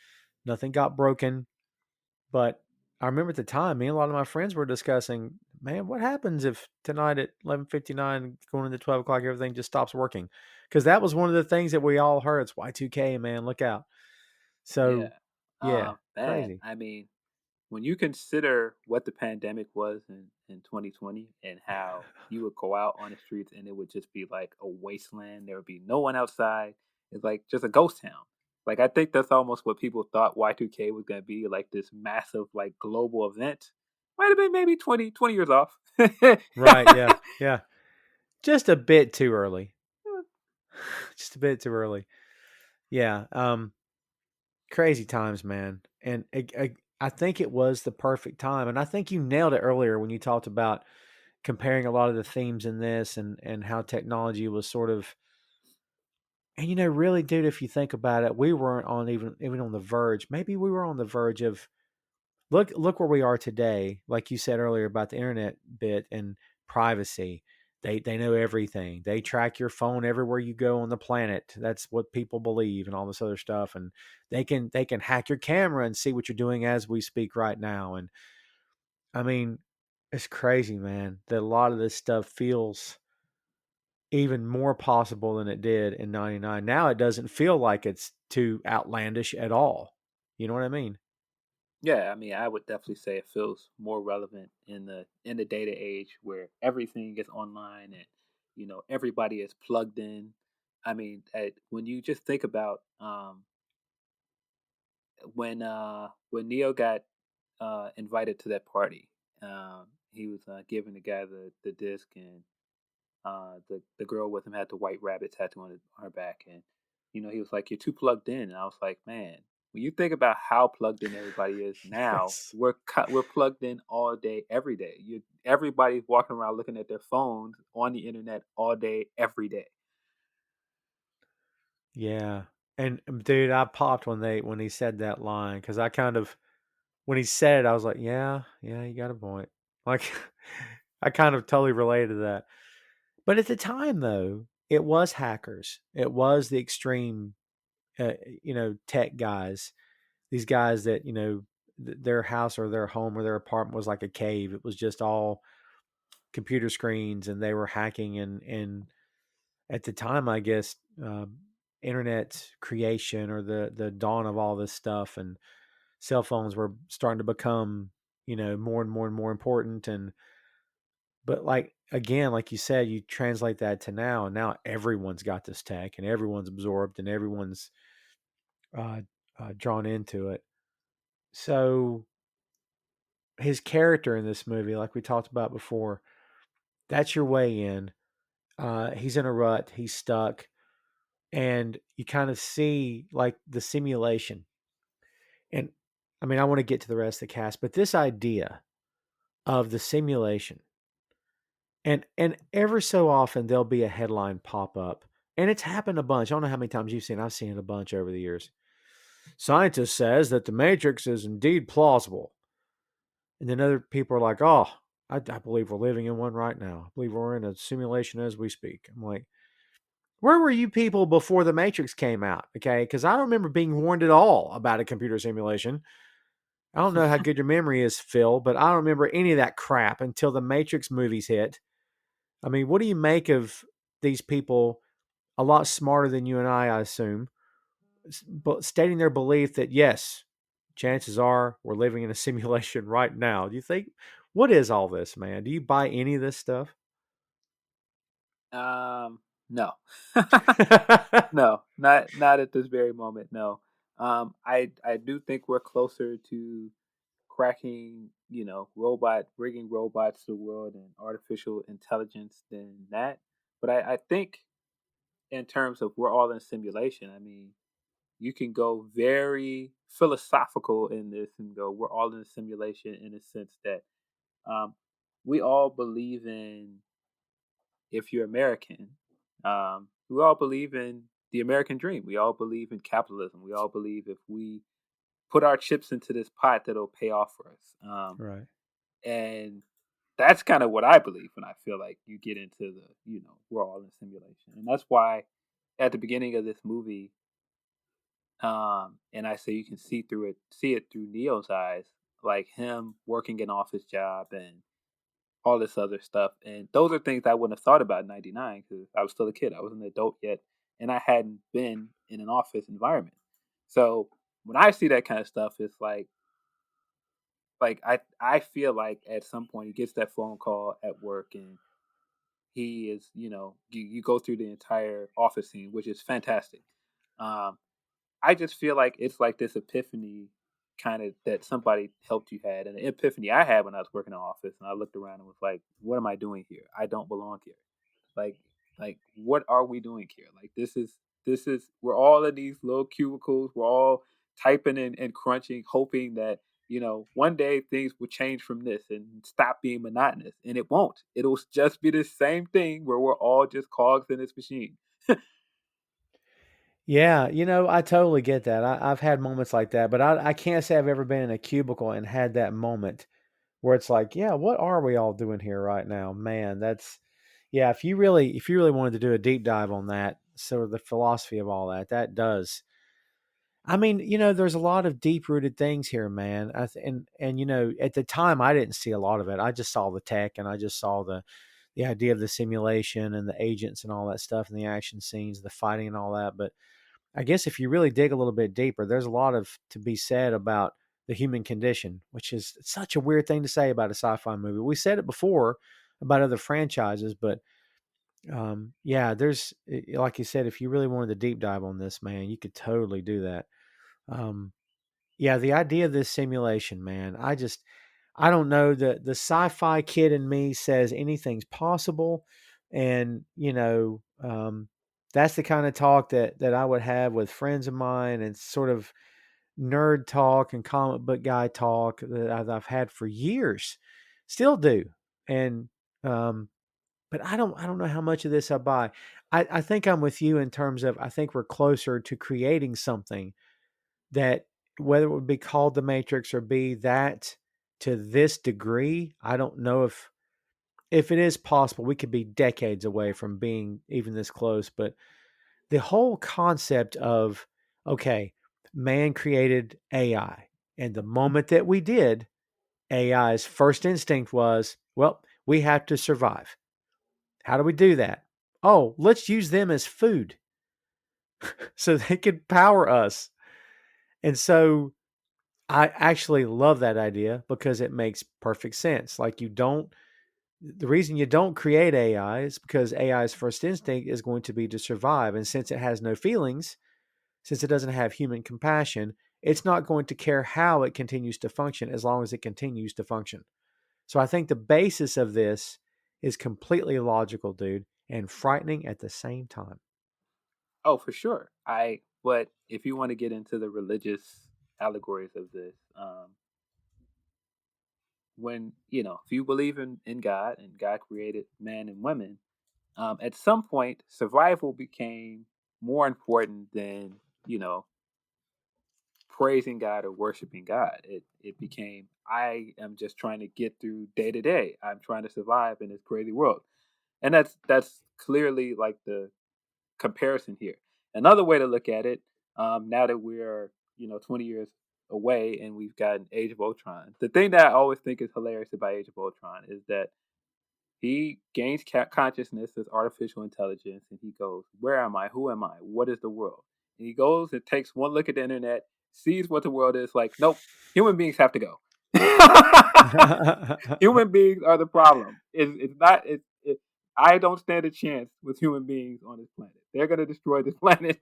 Nothing got broken, but I remember at the time me and a lot of my friends were discussing, man, what happens if tonight at 11:59 going into 12 o'clock everything just stops working? Because that was one of the things that we all heard. It's Y2K, man, look out. So,
Yeah.
yeah,
Man,
crazy.
I mean, when you consider what the pandemic was in 2020 and how you would go out on the streets and it would just be like a wasteland, there would be no one outside. It's like just a ghost town. Like I think that's almost what people thought Y2K was going to be, like this massive like global event. Might have been maybe 20 years off.
Right, yeah, yeah. Just a bit too early. Just a bit too early. Yeah, crazy times, man. And I think it was the perfect time. And I think you nailed it earlier when you talked about comparing a lot of the themes in this and how technology was sort of, and really, dude, if you think about it, we weren't on even on the verge. Maybe we were on the verge of look where we are today. Like you said earlier about the internet bit and privacy. They know everything. They track your phone everywhere you go on the planet. That's what people believe and all this other stuff. And they can hack your camera and see what you're doing as we speak right now. And I mean, it's crazy, man, that a lot of this stuff feels even more possible than it did in 99. Now it doesn't feel like it's too outlandish at all. You know what I mean?
Yeah, I mean, I would definitely say it feels more relevant in the data age where everything is online and everybody is plugged in. I mean, when you just think about when Neo got invited to that party, he was giving the guy the disc, and the girl with him had the white rabbit tattoo on her back, and he was like, "You're too plugged in," and I was like, "Man, when you think about how plugged in everybody is now,
Yes.
we're plugged in all day, every day. Everybody's walking around looking at their phones on the internet all day, every day."
Yeah. And dude, I popped when he said that line because I kind of when he said it, I was like, yeah, yeah, you got a point. Like, I kind of totally related to that. But at the time, though, it was hackers. It was the extreme, tech guys. These guys that their house or their home or their apartment was like a cave. It was just all computer screens, and they were hacking and at the time, I guess, internet creation or the dawn of all this stuff, and cell phones were starting to become more and more and more important. And but like again, like you said, you translate that to now, and now everyone's got this tech, and everyone's absorbed, and everyone's uh, drawn into it. So his character in this movie, like we talked about before, that's your way in. He's in a rut. He's stuck. And you kind of see like the simulation. And I mean, I want to get to the rest of the cast, but this idea of the simulation, and ever so often there'll be a headline pop up, and it's happened a bunch. I don't know how many times you've seen. I've seen it a bunch over the years. Scientist says that the Matrix is indeed plausible, and then other people are like, "Oh, I believe we're living in one right now. I believe we're in a simulation as we speak." I'm like, where were you people before the Matrix came out? Okay, because I don't remember being warned at all about a computer simulation. I don't know how good your memory is, Phil, but I don't remember any of that crap until the Matrix movies hit. I mean, what do you make of these people, a lot smarter than you and I assume, but stating their belief that yes, chances are we're living in a simulation right now? Do you think, what is all this, man? Do you buy any of this stuff?
No. No, not at this very moment. No. I do think we're closer to cracking, bringing robots to the world and artificial intelligence than that. But I think in terms of we're all in simulation, I mean, you can go very philosophical in this and go, we're all in a simulation in a sense that um, we all believe in, if you're American, we all believe in the American dream. We all believe in capitalism. We all believe if we put our chips into this pot, that'll pay off for us.
Right.
And that's kind of what I believe when I feel like you get into we're all in simulation. And that's why at the beginning of this movie, and I say you can see it through Neo's eyes, like him working an office job and all this other stuff. And those are things I wouldn't have thought about in '99 because I was still a kid. I wasn't an adult yet, and I hadn't been in an office environment. So when I see that kind of stuff, it's I feel like at some point he gets that phone call at work and he is, you go through the entire office scene, which is fantastic. Um, I just feel like it's like this epiphany kind of that somebody helped you had. And the epiphany I had when I was working in the office and I looked around and was like, what am I doing here? I don't belong here. Like what are we doing here? Like this is we're all in these little cubicles, we're all typing and crunching, hoping that one day things will change from this and stop being monotonous. And it won't. It'll just be the same thing where we're all just cogs in this machine.
Yeah, I totally get that. I've had moments like that, but I can't say I've ever been in a cubicle and had that moment where it's like, yeah, what are we all doing here right now? Man, yeah, if you really wanted to do a deep dive on that, sort of the philosophy of all that, that does. I mean, there's a lot of deep rooted things here, man. And at the time I didn't see a lot of it. I just saw the tech and I just saw the idea of the simulation and the agents and all that stuff and the action scenes, the fighting and all that. But I guess if you really dig a little bit deeper, there's a lot of to be said about the human condition, which is such a weird thing to say about a sci-fi movie. We said it before about other franchises, but yeah, like you said, if you really wanted to deep dive on this, man, you could totally do that. Um, yeah, the idea of this simulation, man, I don't know. The sci-fi kid in me says anything's possible, and that's the kind of talk that I would have with friends of mine, and sort of nerd talk and comic book guy talk that I've had for years, still do, and um, but I don't know how much of this I buy. I think I'm with you in terms of I think we're closer to creating something that, whether it would be called the Matrix or be that to this degree, I don't know if it is possible. We could be decades away from being even this close, but the whole concept of, okay, man created AI, and the moment that we did, AI's first instinct was, well, we have to survive. How do we do that? Oh, let's use them as food so they could power us. And so I actually love that idea because it makes perfect sense. Like, the reason you don't create AI is because AI's first instinct is going to be to survive. And since it has no feelings, since it doesn't have human compassion, it's not going to care how it continues to function as long as it continues to function. So I think the basis of this is completely logical, dude, and frightening at the same time.
Oh, for sure. But if you want to get into the religious allegories of this, when if you believe in God and God created man and women, at some point survival became more important than you know praising God or worshiping God. It became, I am just trying to get through day to day. I'm trying to survive in this crazy world, and that's clearly like the comparison here. Another way to look at it, now that we're 20 years away and we've gotten Age of Ultron, the thing that I always think is hilarious about Age of Ultron is that he gains consciousness as artificial intelligence, and he goes, "Where am I? Who am I? What is the world?" And he goes and takes one look at the internet, sees what the world is like. Nope, human beings have to go. Human beings are the problem. It's not. I don't stand a chance with human beings on this planet. They're gonna destroy this planet.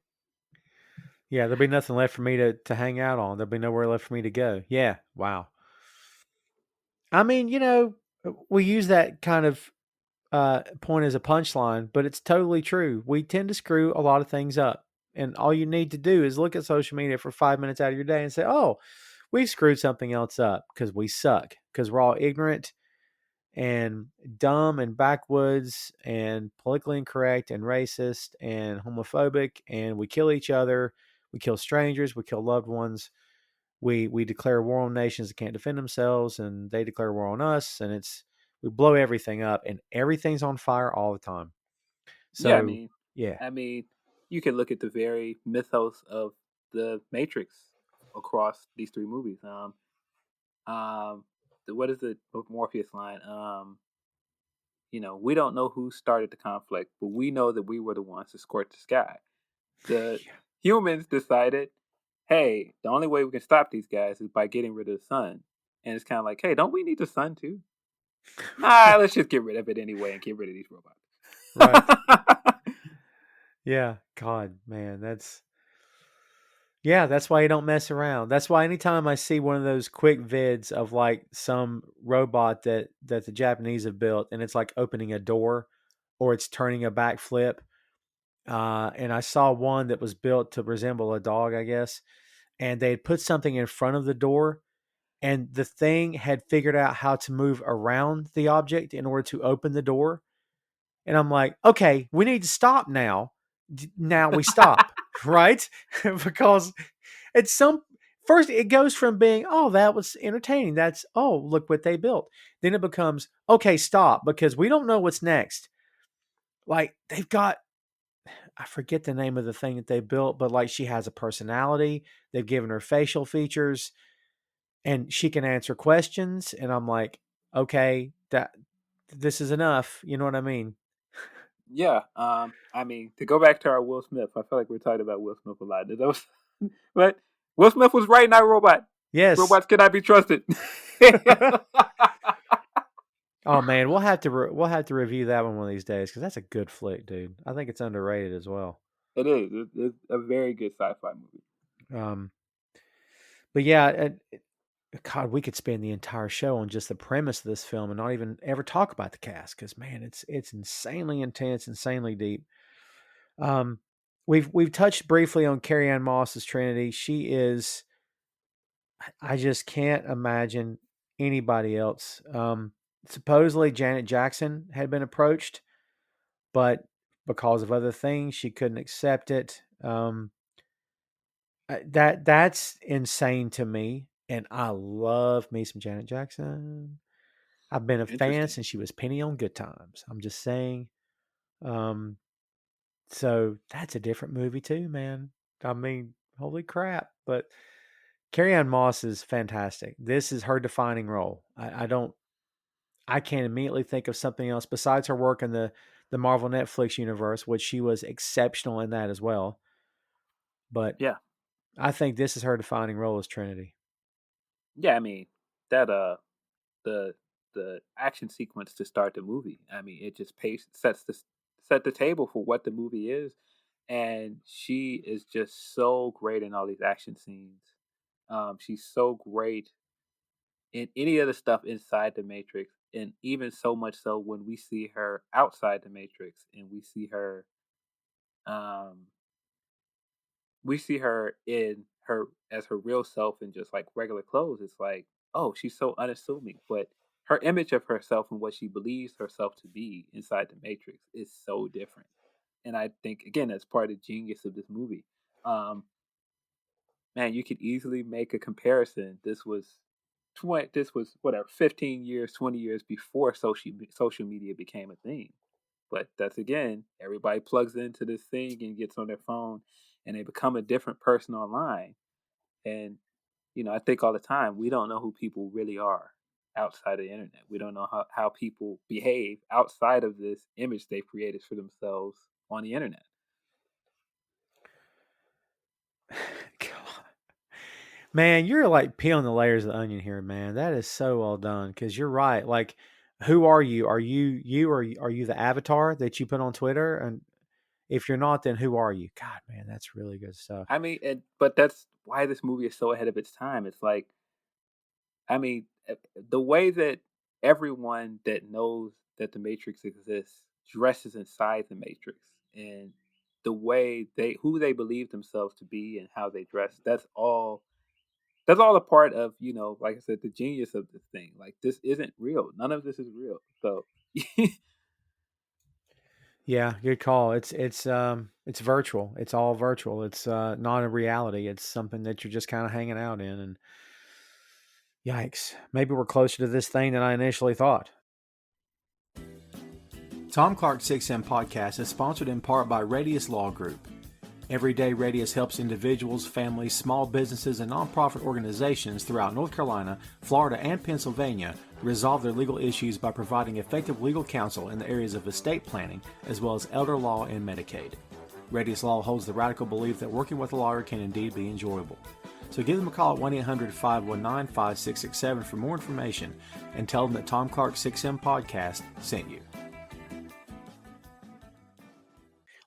Yeah, there'll be nothing left for me to hang out on. There'll be nowhere left for me to go. Yeah, wow. I mean, we use that kind of point as a punchline, but it's totally true. We tend to screw a lot of things up. And all you need to do is look at social media for 5 minutes out of your day and say, oh, we've screwed something else up because we suck, because we're all ignorant and dumb and backwoods and politically incorrect and racist and homophobic. And we kill each other. We kill strangers. We kill loved ones. We declare war on nations that can't defend themselves, and they declare war on us, and we blow everything up, and everything's on fire all the time.
Yeah, I
So
mean,
yeah,
I mean, you can look at the very mythos of the Matrix across these three movies. Um, what is the Morpheus line? We don't know who started the conflict, but we know that we were the ones to scorch the sky. The humans decided, hey, the only way we can stop these guys is by getting rid of the sun. And it's kind of like, hey, don't we need the sun too? Nah, let's just get rid of it anyway and get rid of these
Right.
robots.
Yeah. God, man, that's why you don't mess around. That's why anytime I see one of those quick vids of like some robot that the Japanese have built, and it's like opening a door or it's turning a backflip, and I saw one that was built to resemble a dog, I guess, and they had put something in front of the door, and the thing had figured out how to move around the object in order to open the door. And I'm like, okay, we need to stop now. Now we stop, right? Because it's first it goes from being, oh, that was entertaining. That's, oh, look what they built. Then it becomes, okay, stop, because we don't know what's next. Like they've got, I forget the name of the thing that they built, but like she has a personality. They've given her facial features and she can answer questions. And I'm like, okay, this is enough. You know what I mean?
Yeah. I mean, to go back to our Will Smith, I feel like we're talking about Will Smith a lot. That was, but Will Smith was right, not robot.
Yes.
Robots cannot be trusted.
Oh man, we'll have to review that one of these days because that's a good flick, dude. I think it's underrated as well.
It is. It's a very good sci-fi movie.
But yeah, God, we could spend the entire show on just the premise of this film and not even ever talk about the cast because man, it's insanely intense, insanely deep. We've touched briefly on Carrie-Anne Moss's Trinity. She is, I just can't imagine anybody else. Supposedly Janet Jackson had been approached, but because of other things, she couldn't accept it. That's insane to me, and I love me some Janet Jackson. I've been a fan since she was Penny on Good Times. I'm just saying. So that's a different movie too, man. I mean, holy crap! But Carrie-Anne Moss is fantastic. This is her defining role. I can't immediately think of something else besides her work in the Marvel Netflix universe, which she was exceptional in that as well. But
Yeah.
I think this is her defining role as Trinity.
Yeah, I mean, that the action sequence to start the movie. I mean, it just set the table for what the movie is, and she is just so great in all these action scenes. She's so great in any of the stuff inside the Matrix, and even so much so when we see her outside the Matrix, and um, we see her in her as her real self in just like regular clothes. It's like, oh, she's so unassuming, but her image of herself and what she believes herself to be inside the Matrix is so different. And I think again that's part of the genius of this movie. Um, Man, you could easily make a comparison. This was whatever 15 years, 20 years before social media became a thing. But that's again, everybody plugs into this thing and gets on their phone and they become a different person online. And I think all the time we don't know who people really are outside of the internet. We don't know how people behave outside of this image they've created for themselves on the internet.
God. Man, you're like peeling the layers of the onion here, man. That is so well done because you're right. Like, who are you? Are you or are you the avatar that you put on Twitter? And if you're not, then who are you? God, man, that's really good stuff.
I mean, but that's why this movie is so ahead of its time. It's like, I mean, the way that everyone that knows that the Matrix exists dresses inside the Matrix, and the way who they believe themselves to be and how they dress, that's all a part of, like I said, the genius of this thing. Like, this isn't real. None of this is real. So
Yeah, good call. It's virtual. It's all virtual. It's not a reality. It's something that you're just kind of hanging out in. And yikes, maybe we're closer to this thing than I initially thought. Tom Clark 6M Podcast is sponsored in part by Radius Law Group. Every day, Radius helps individuals, families, small businesses, and nonprofit organizations throughout North Carolina, Florida, and Pennsylvania resolve their legal issues by providing effective legal counsel in the areas of estate planning, as well as elder law and Medicaid. Reddy's Law holds the radical belief that working with a lawyer can indeed be enjoyable. So give them a call at 1-800-519-5667 for more information and tell them that Tom Clark's 6M podcast sent you.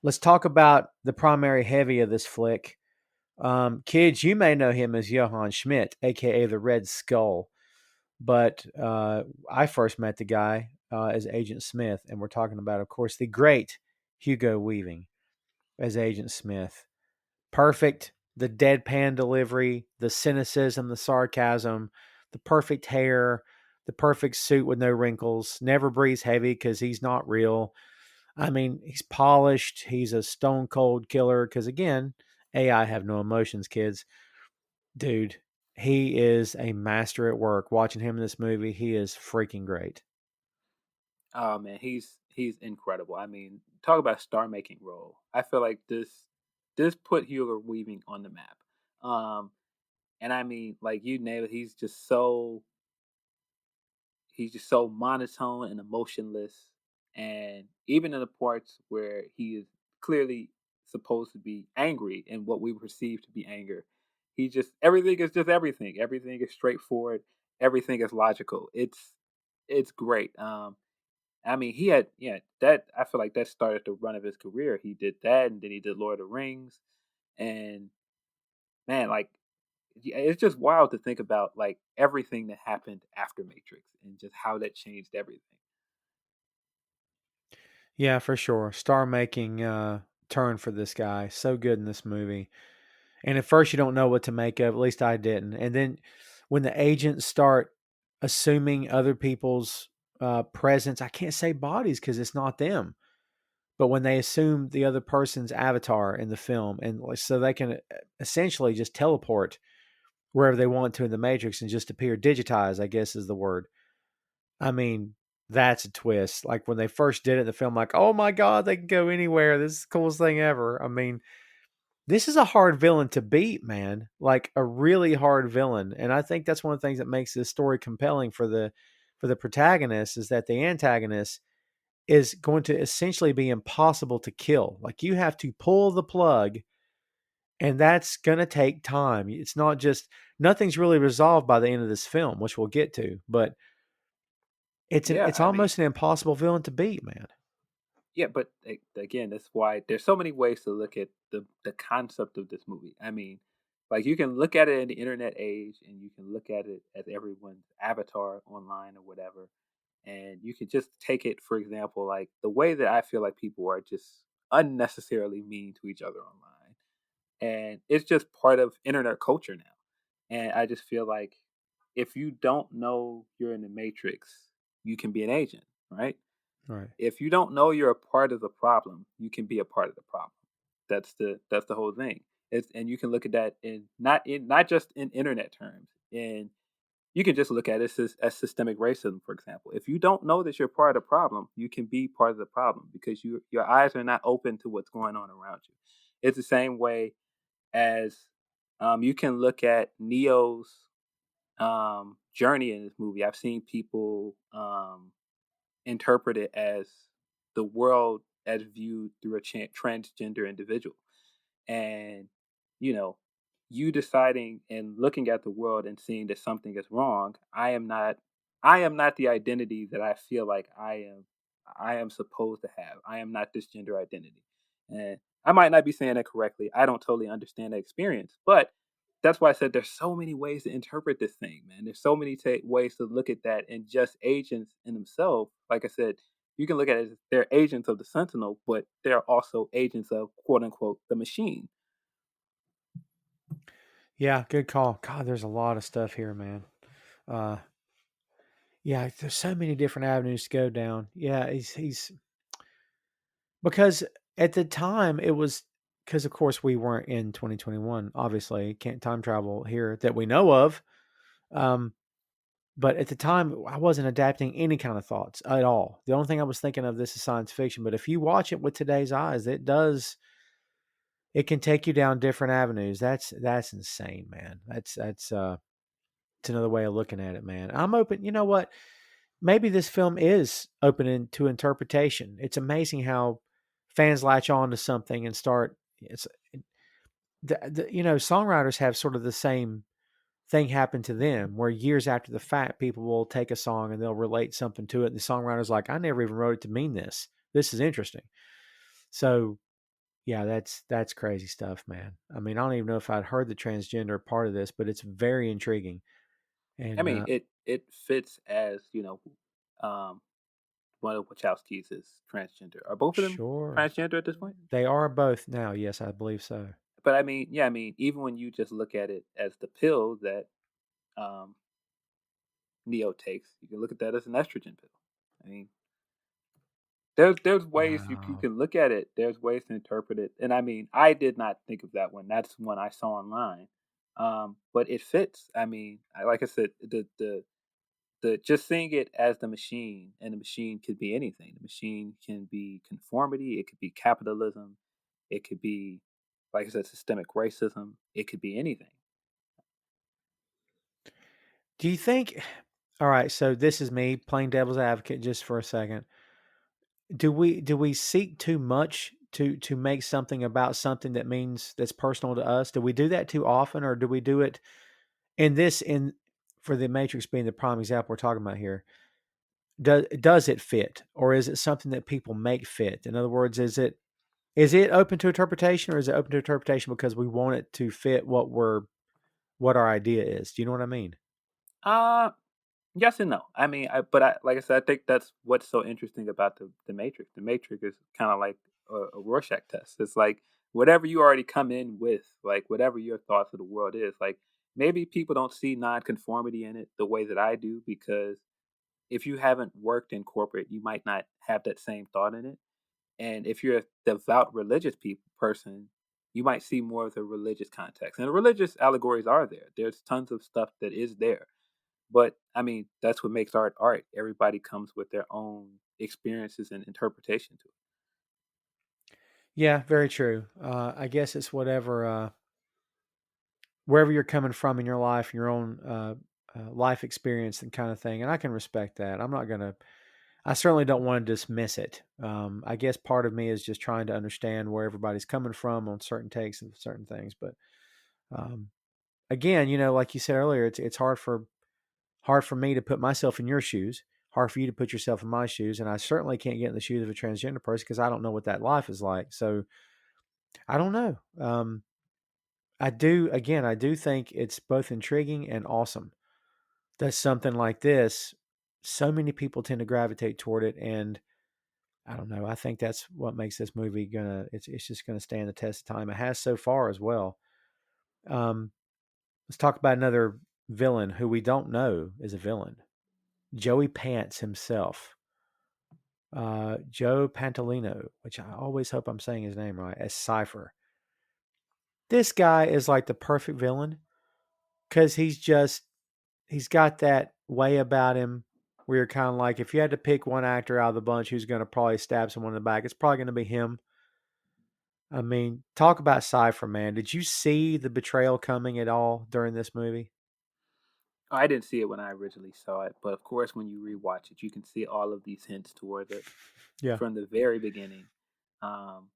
Let's talk about the primary heavy of this flick. Kids, you may know him as Johann Schmidt, aka the Red Skull. But I first met the guy as Agent Smith, and we're talking about, of course, the great Hugo Weaving as Agent Smith. Perfect, the deadpan delivery, the cynicism, the sarcasm, the perfect hair, the perfect suit with no wrinkles, never breathes heavy because he's not real. I mean, he's polished. He's a stone cold killer because, again, AI have no emotions, kids. Dude, he is a master at work. Watching him in this movie, he is freaking great.
Oh man, he's incredible. I mean, talk about star making role. I feel like this put Hugo Weaving on the map. Um, and I mean, like you nailed it. He's just so monotone and emotionless. And even in the parts where he is clearly supposed to be angry and what we perceive to be anger, he just everything is just everything. Everything is straightforward. Everything is logical. It's great. I mean, he had that. I feel like that started the run of his career. He did that, and then he did Lord of the Rings, and man, like yeah, it's just wild to think about like everything that happened after Matrix and just how that changed everything.
Yeah, for sure. Star making turn for this guy. So good in this movie. And at first, you don't know what to make of. At least I didn't. And then when the agents start assuming other people's presence, I can't say bodies because it's not them. But when they assume the other person's avatar in the film, and so they can essentially just teleport wherever they want to in the Matrix and just appear digitized, I guess is the word. I mean, that's a twist. Like when they first did it in the film, like, oh my God, they can go anywhere. This is the coolest thing ever. I mean, this is a hard villain to beat, man. Like a really hard villain. And I think that's one of the things that makes this story compelling for the protagonist is that the antagonist is going to essentially be impossible to kill. Like you have to pull the plug, and that's going to take time. It's not just nothing's really resolved by the end of this film, which we'll get to, but
Yeah,
it's
I mean,
almost an impossible villain to beat, man.
yeah, but again, that's why there's so many ways to look at the concept of this movie. I mean, like you can look at it in the internet age, and you can look at it as everyone's avatar online or whatever, and you can just take it for example, like the way that I feel like people are just unnecessarily mean to each other online, and it's just part of internet culture now. And I just feel like if you don't know you're in the matrix, you can be an agent, right?
Right.
If you don't know you're a part of the problem, you can be a part of the problem. That's the whole thing. And you can look at that not just in internet terms. And you can just look at it as systemic racism, for example. If you don't know that you're part of the problem, you can be part of the problem because your eyes are not open to what's going on around you. It's the same way as you can look at Neo's journey in this movie. I've seen people interpret it as the world as viewed through a transgender individual. And, you know, you deciding and looking at the world and seeing that something is wrong, I am not the identity that I feel like I am supposed to have. I am not this gender identity. And I might not be saying that correctly. I don't totally understand the experience, but that's why I said there's so many ways to interpret this thing, man. There's so many ways to look at that, and just agents in themselves. Like I said, you can look at it as they're agents of the Sentinel, but they're also agents of quote unquote the machine.
Yeah, good call. God, there's a lot of stuff here, man. Uh, yeah, there's so many different avenues to go down. Yeah, he's because at the time it was because of course we weren't in 2021. Obviously, can't time travel here that we know of. Um, but at the time, I wasn't adapting any kind of thoughts at all. The only thing I was thinking of this is science fiction. But if you watch it with today's eyes, it can take you down different avenues. That's insane, man. It's another way of looking at it, man. I'm open. You know what? Maybe this film is open to interpretation. It's amazing how fans latch on to something and start. It's songwriters have sort of the same thing happen to them, where years after the fact, people will take a song and they'll relate something to it. And the songwriter's like, I never even wrote it to mean this. This is interesting. So yeah, that's crazy stuff, man. I mean, I don't even know if I'd heard the transgender part of this, but it's very intriguing.
I
And
mean, it fits as um, one of Wachowski's is transgender. Are both of them
sure,
transgender at this point?
they are both now. Yes, I believe so.
But I mean, yeah, I mean, even when you just look at it as the pill that um, Neo takes, you can look at that as an estrogen pill. I mean, there's ways you
Wow.
can look at it. There's ways to interpret it, and I mean, I did not think of that one. That's one I saw online, but it fits. I mean, like I said, the just seeing it as the machine, and the machine could be anything. The machine can be conformity. It could be capitalism. It could be, like I said, systemic racism. It could be anything.
Do you think? All right, so this is me playing devil's advocate just for a second. Do we seek too much to make something about something that means that's personal to us? Do we do that too often, or do we do it in for the Matrix being the prime example we're talking about here? Does it fit, or is it something that people make fit? In other words, is it open to interpretation, or is it open to interpretation because we want it to fit what our idea is? Do you know what I mean?
Uh Yes and no. I mean, like I said, I think that's what's so interesting about the Matrix. The Matrix is kind of like a Rorschach test. It's like whatever you already come in with, like whatever your thoughts of the world is. Like maybe people don't see nonconformity in it the way that I do, because if you haven't worked in corporate, you might not have that same thought in it. And if you're a devout religious person, you might see more of the religious context. And the religious allegories are there. There's tons of stuff that is there, but I mean, that's what makes art art. Everybody comes with their own experiences and interpretation to it.
Yeah, very true. I guess it's wherever you're coming from in your life, your own life experience and kind of thing. And I can respect that. I certainly don't want to dismiss it. I guess part of me is just trying to understand where everybody's coming from on certain takes and certain things. But um, again, like you said earlier, it's hard for me to put myself in your shoes. Hard for you to put yourself in my shoes, and I certainly can't get in the shoes of a transgender person because I don't know what that life is like. So I don't know. I do think it's both intriguing and awesome that something like this, so many people tend to gravitate toward it. And I don't know. I think that's what makes this movie it's just gonna stand the test of time. It has so far as well. Um, let's talk about another villain who we don't know is a villain. Joey Pants himself. Joe Pantolino, which I always hope I'm saying his name right, as Cypher. This guy is like the perfect villain because he's got that way about him where you're kind of like, if you had to pick one actor out of the bunch who's going to probably stab someone in the back, it's probably going to be him. I mean, talk about Cypher, man. Did you see the betrayal coming at all during this movie?
I didn't see it when I originally saw it, but of course, when you rewatch it, you can see all of these hints toward it
Yeah.
from the very beginning. Um,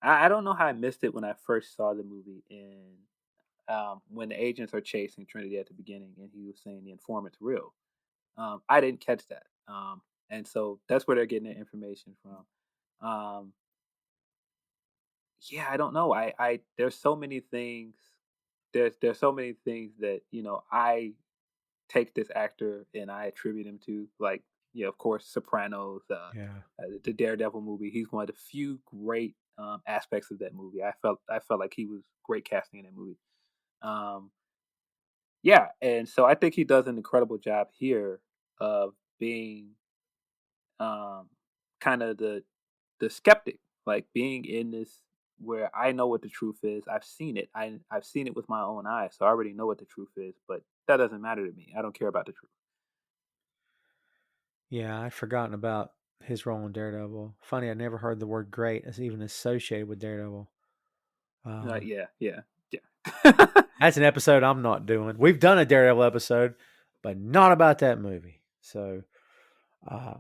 I don't know how I missed it when I first saw the movie, and when the agents are chasing Trinity at the beginning, and he was saying the informant's real. I didn't catch that, and so that's where they're getting their information from. Um, Yeah, I don't know. I there's so many things. There's so many things that I take this actor and I attribute him to. Like, of course, Sopranos,
Yeah.
the Daredevil movie. He's one of the few great aspects of that movie. I felt like he was great casting in that movie. Um, yeah, and so I think he does an incredible job here of being um, kind of the skeptic, like being in this where I know what the truth is. I've seen it. I've seen it with my own eyes, so I already know what the truth is. But that doesn't matter to me. I don't care about the truth.
Yeah, I'd forgotten about his role in Daredevil. Funny, I never heard the word great as even associated with Daredevil. Um,
Yeah, yeah, yeah.
that's an episode I'm not doing. We've done a Daredevil episode, but not about that movie. So, uh,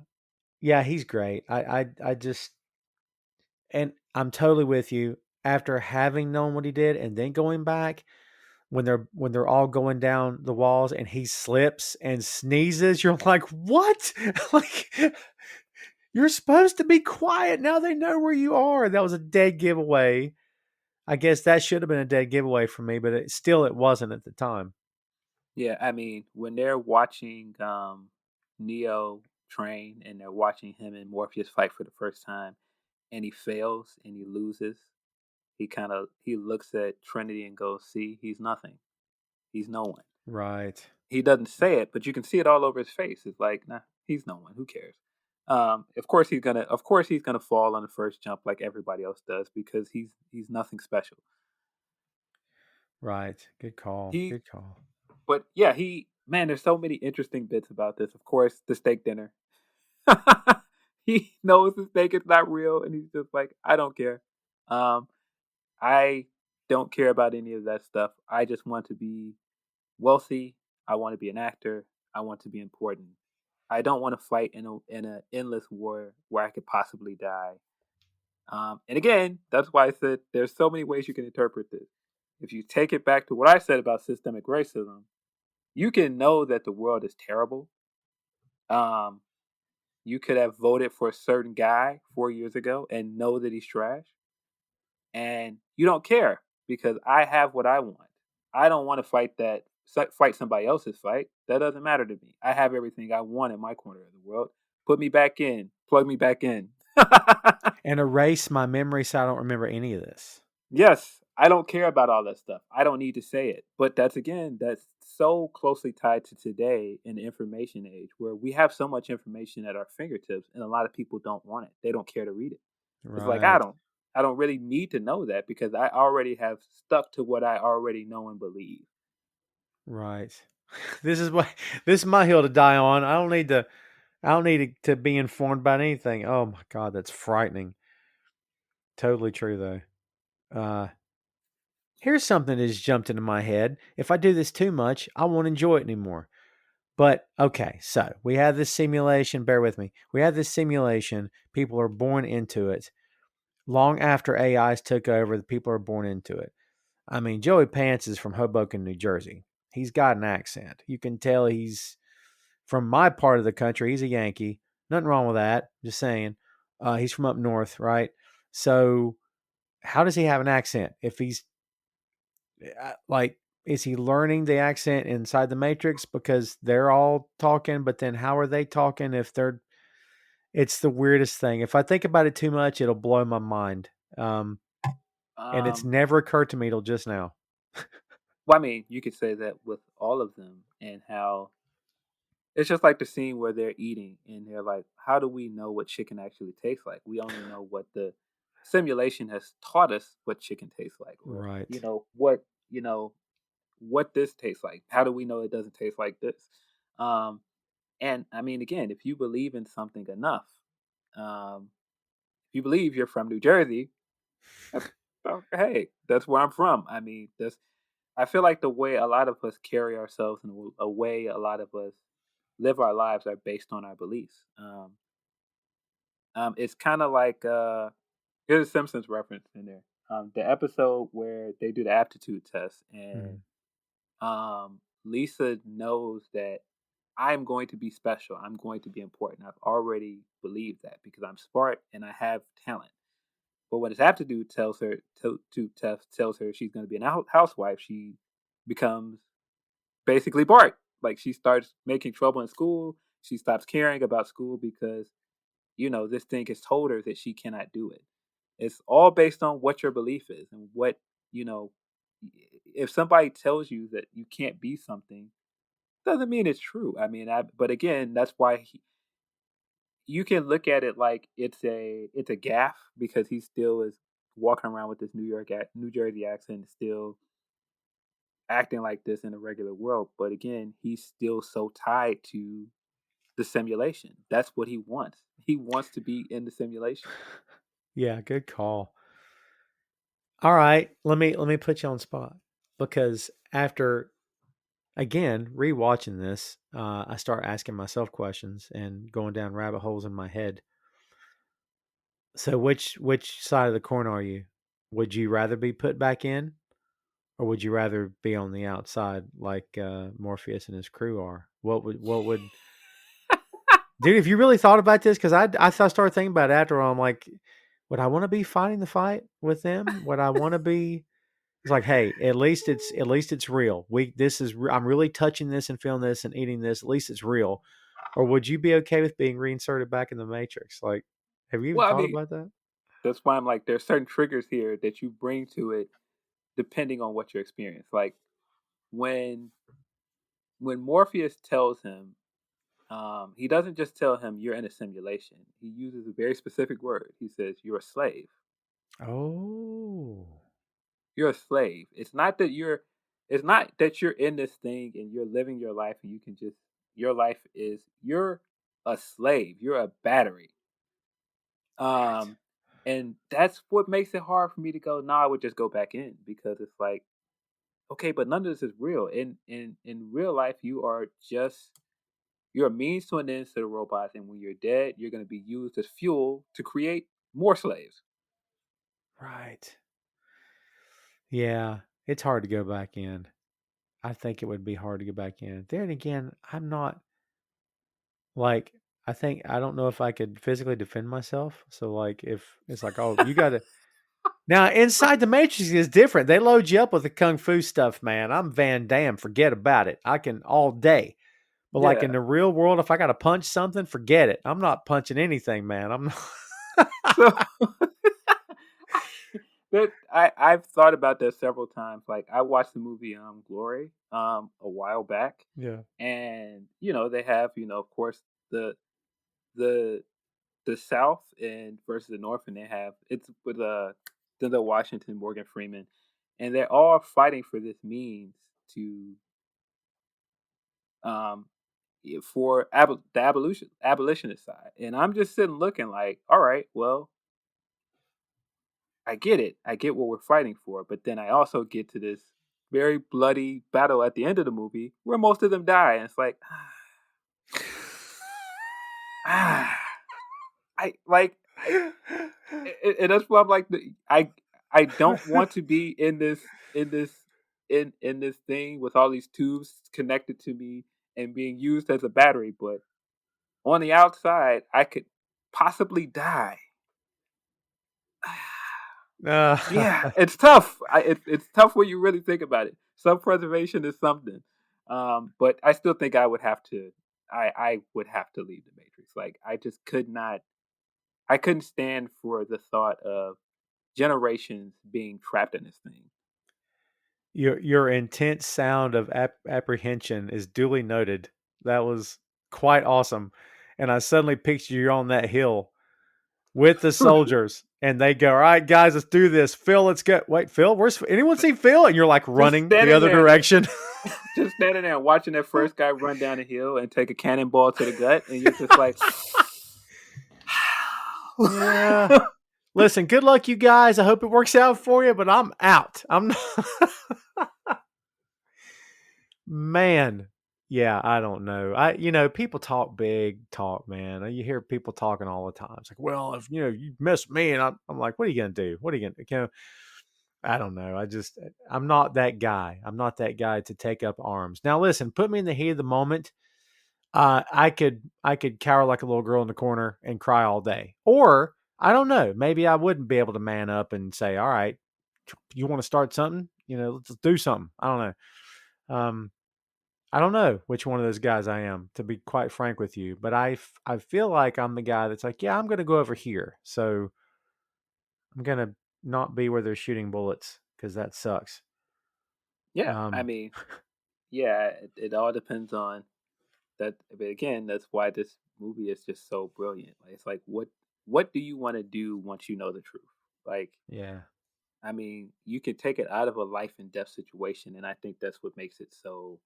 yeah, he's great. I just and I'm totally with you. After having known what he did and then going back, when they're all going down the walls and he slips and sneezes, you're like, what? Like, you're supposed to be quiet. Now they know where you are. That was a dead giveaway. I guess that should have been a dead giveaway for me, but it wasn't at the time.
Yeah, I mean, when they're watching Neo train and they're watching him and Morpheus fight for the first time, and he fails and he loses, he looks at Trinity and goes, "See, he's nothing. He's no one."
Right.
He doesn't say it, but you can see it all over his face. It's like, nah, he's no one. Who cares? Of course he's gonna fall on the first jump like everybody else does because he's nothing special.
Right. Good call.
He,
Good call.
but yeah, man, there's so many interesting bits about this. Of course, the steak dinner. He knows the steak is not real, and he's just like, I don't care. Um, I don't care about any of that stuff. I just want to be wealthy. I want to be an actor. I want to be important. I don't want to fight in a endless war where I could possibly die. And again, that's why I said there's so many ways you can interpret this. If you take it back to what I said about systemic racism, you can know that the world is terrible. Um, you could have voted for a certain guy 4 years ago and know that he's trash, and you don't care because I have what I want. I don't want to fight somebody else's fight. That doesn't matter to me. I have everything I want in my corner of the world. Put me back in. Plug me back in.
And erase my memory so I don't remember any of this.
Yes, I don't care about all that stuff. I don't need to say it. But that's so closely tied to today in the information age where we have so much information at our fingertips and a lot of people don't want it. They don't care to read it. It's like
Right.
I don't really need to know that because I already have stuck to what I already know and believe.
Right. This is what this is my hill to die on. I don't need to be informed about anything. Oh my God, that's frightening. Totally true though. Here's something that just jumped into my head. If I do this too much, I won't enjoy it anymore. But okay, so we have this simulation. Bear with me. We have this simulation. People are born into it. Long after AIs took over, the people are born into it. I mean, Joey Pants is from Hoboken, New Jersey. He's got an accent. You can tell he's from my part of the country. He's a Yankee. Nothing wrong with that. Just saying. He's from up north, right? So, how does he have an accent? If he's like, is he learning the accent inside the Matrix because they're all talking? But then, how are they talking if they're? It's the weirdest thing. If I think about it too much, it'll blow my mind. And it's
Um,
never occurred to me till just now.
well, I mean, you could say that with all of them and how it's just like the scene where they're eating and they're like, how do we know what chicken actually tastes like? We only know what the simulation has taught us what chicken tastes like, or
Right.
you know what this tastes like. How do we know it doesn't taste like this? Um, and I mean, again, if you believe in something enough, um, if you believe you're from New Jersey, hey, that's where I'm from. I mean, that's I feel like the way a lot of us carry ourselves and a way a lot of us live our lives are based on our beliefs. It's kind of like here's a Simpsons reference in there. The episode where they do the aptitude test, and
Mm.
Lisa knows that I'm going to be special. I'm going to be important. I've already believed that because I'm smart and I have talent. But what his aptitude test tells her she's going to be an housewife, she becomes basically Bart. Like she starts making trouble in school. She stops caring about school because this thing has told her that she cannot do it. It's all based on what your belief is and what you know. If somebody tells you that you can't be something, doesn't mean it's true. I mean, but again, that's why you can look at it like it's a gaff because he still is walking around with this New Jersey accent, still acting like this in the regular world. But again, he's still so tied to the simulation. That's what he wants. He wants to be in the simulation.
Yeah, good call. All right, let me put you on spot because after again rewatching this, I start asking myself questions and going down rabbit holes in my head. So which side of the coin are you? Would you rather be put back in, or would you rather be on the outside like Morpheus and his crew are? What would dude? If you really thought about this, because started thinking about it after all, I'm like, would I want to be fighting the fight with them? Would I want to be? It's like, hey, at least it's real. I'm really touching this and feeling this and eating this. At least it's real. Or would you be okay with being reinserted back in the Matrix? Like, have you even
Well, I
thought
mean,
about that?
that's why I'm like, there's certain triggers here that you bring to it depending on what you experience. Like when when Morpheus tells him, he doesn't just tell him you're in a simulation. He uses a very specific word. He says you're a slave.
Oh,
You're a slave. It's not that you're in this thing and you're living your life and you can just your life is you're a slave. You're a battery.
right.
Um and that's what makes it hard for me to go, nah, I would just go back in because it's like, okay, but none of this is real. In real life, you're a means to an end to the robots, and when you're dead, you're gonna be used as fuel to create more slaves.
Right. Yeah, it's hard to go back in. I think it would be hard to go back in. Then again, I'm not like I don't know if I could physically defend myself. So like if it's like, oh, you gotta now inside the Matrix is different. They load you up with the kung fu stuff, man. I'm Van Damme. Forget about it. I can all day. But like in
Yeah.
the real world, if I gotta punch something, forget it. I'm not punching anything, man. I'm not.
So I've thought about that several times. Like I watched the movie Glory a while back,
Yeah.
and they have of course the the the South and versus the North, and they have it's with Denzel Washington, Morgan Freeman, and they're all fighting for this means to um for the abolitionist side, and I'm just sitting looking like, all right, well, I get it, I get what we're fighting for, but then I also get to this very bloody battle at the end of the movie where most of them die, and it's like, ah, I like and that's why I'm like I don't want to be in this in this thing with all these tubes connected to me and being used as a battery, but on the outside I could possibly die. Yeah,
uh,
it's tough. It's tough when you really think about it. Self preservation is something, but I still think I would have to. I would have to leave the Matrix. Like I just could not. I couldn't stand for the thought of generations being trapped in this thing.
your intense sound of apprehension is duly noted. That was quite awesome. And I suddenly picture you on that hill with the soldiers, and they go, "All right, guys, let's do this." Phil, let's go. Wait, Phil, where's anyone see Phil? And you're like
just
running the
standing
other
there,
direction.
just standing there and watching that first guy run down the hill and take a cannonball to the gut, and you're just like,
Yeah. Listen, good luck, you guys. I hope it works out for you, but I'm out. I'm not. Man, yeah, I don't know. People talk big talk, man. You hear people talking all the time. It's like, well, if you miss me, and I'm like, what are you gonna do? What are you gonna, I don't know. I'm not that guy. I'm not that guy to take up arms. Now, listen, put me in the heat of the moment. I could cower like a little girl in the corner and cry all day, or I don't know. Maybe I wouldn't be able to man up and say, all right, you want to start something? Let's do something. I don't know. I don't know which one of those guys I am, to be quite frank with you, but I feel like I'm the guy that's like, yeah, I'm going to go over here. So I'm going to not be where they're shooting bullets because that sucks.
yeah. I
Um,
mean, yeah, it all depends on that. But again, that's why this movie is just so brilliant. Like, it's like, what do you want to do once you know the truth? Like,
yeah.
I mean, you can take it out of a life and death situation, and I think that's what makes it so.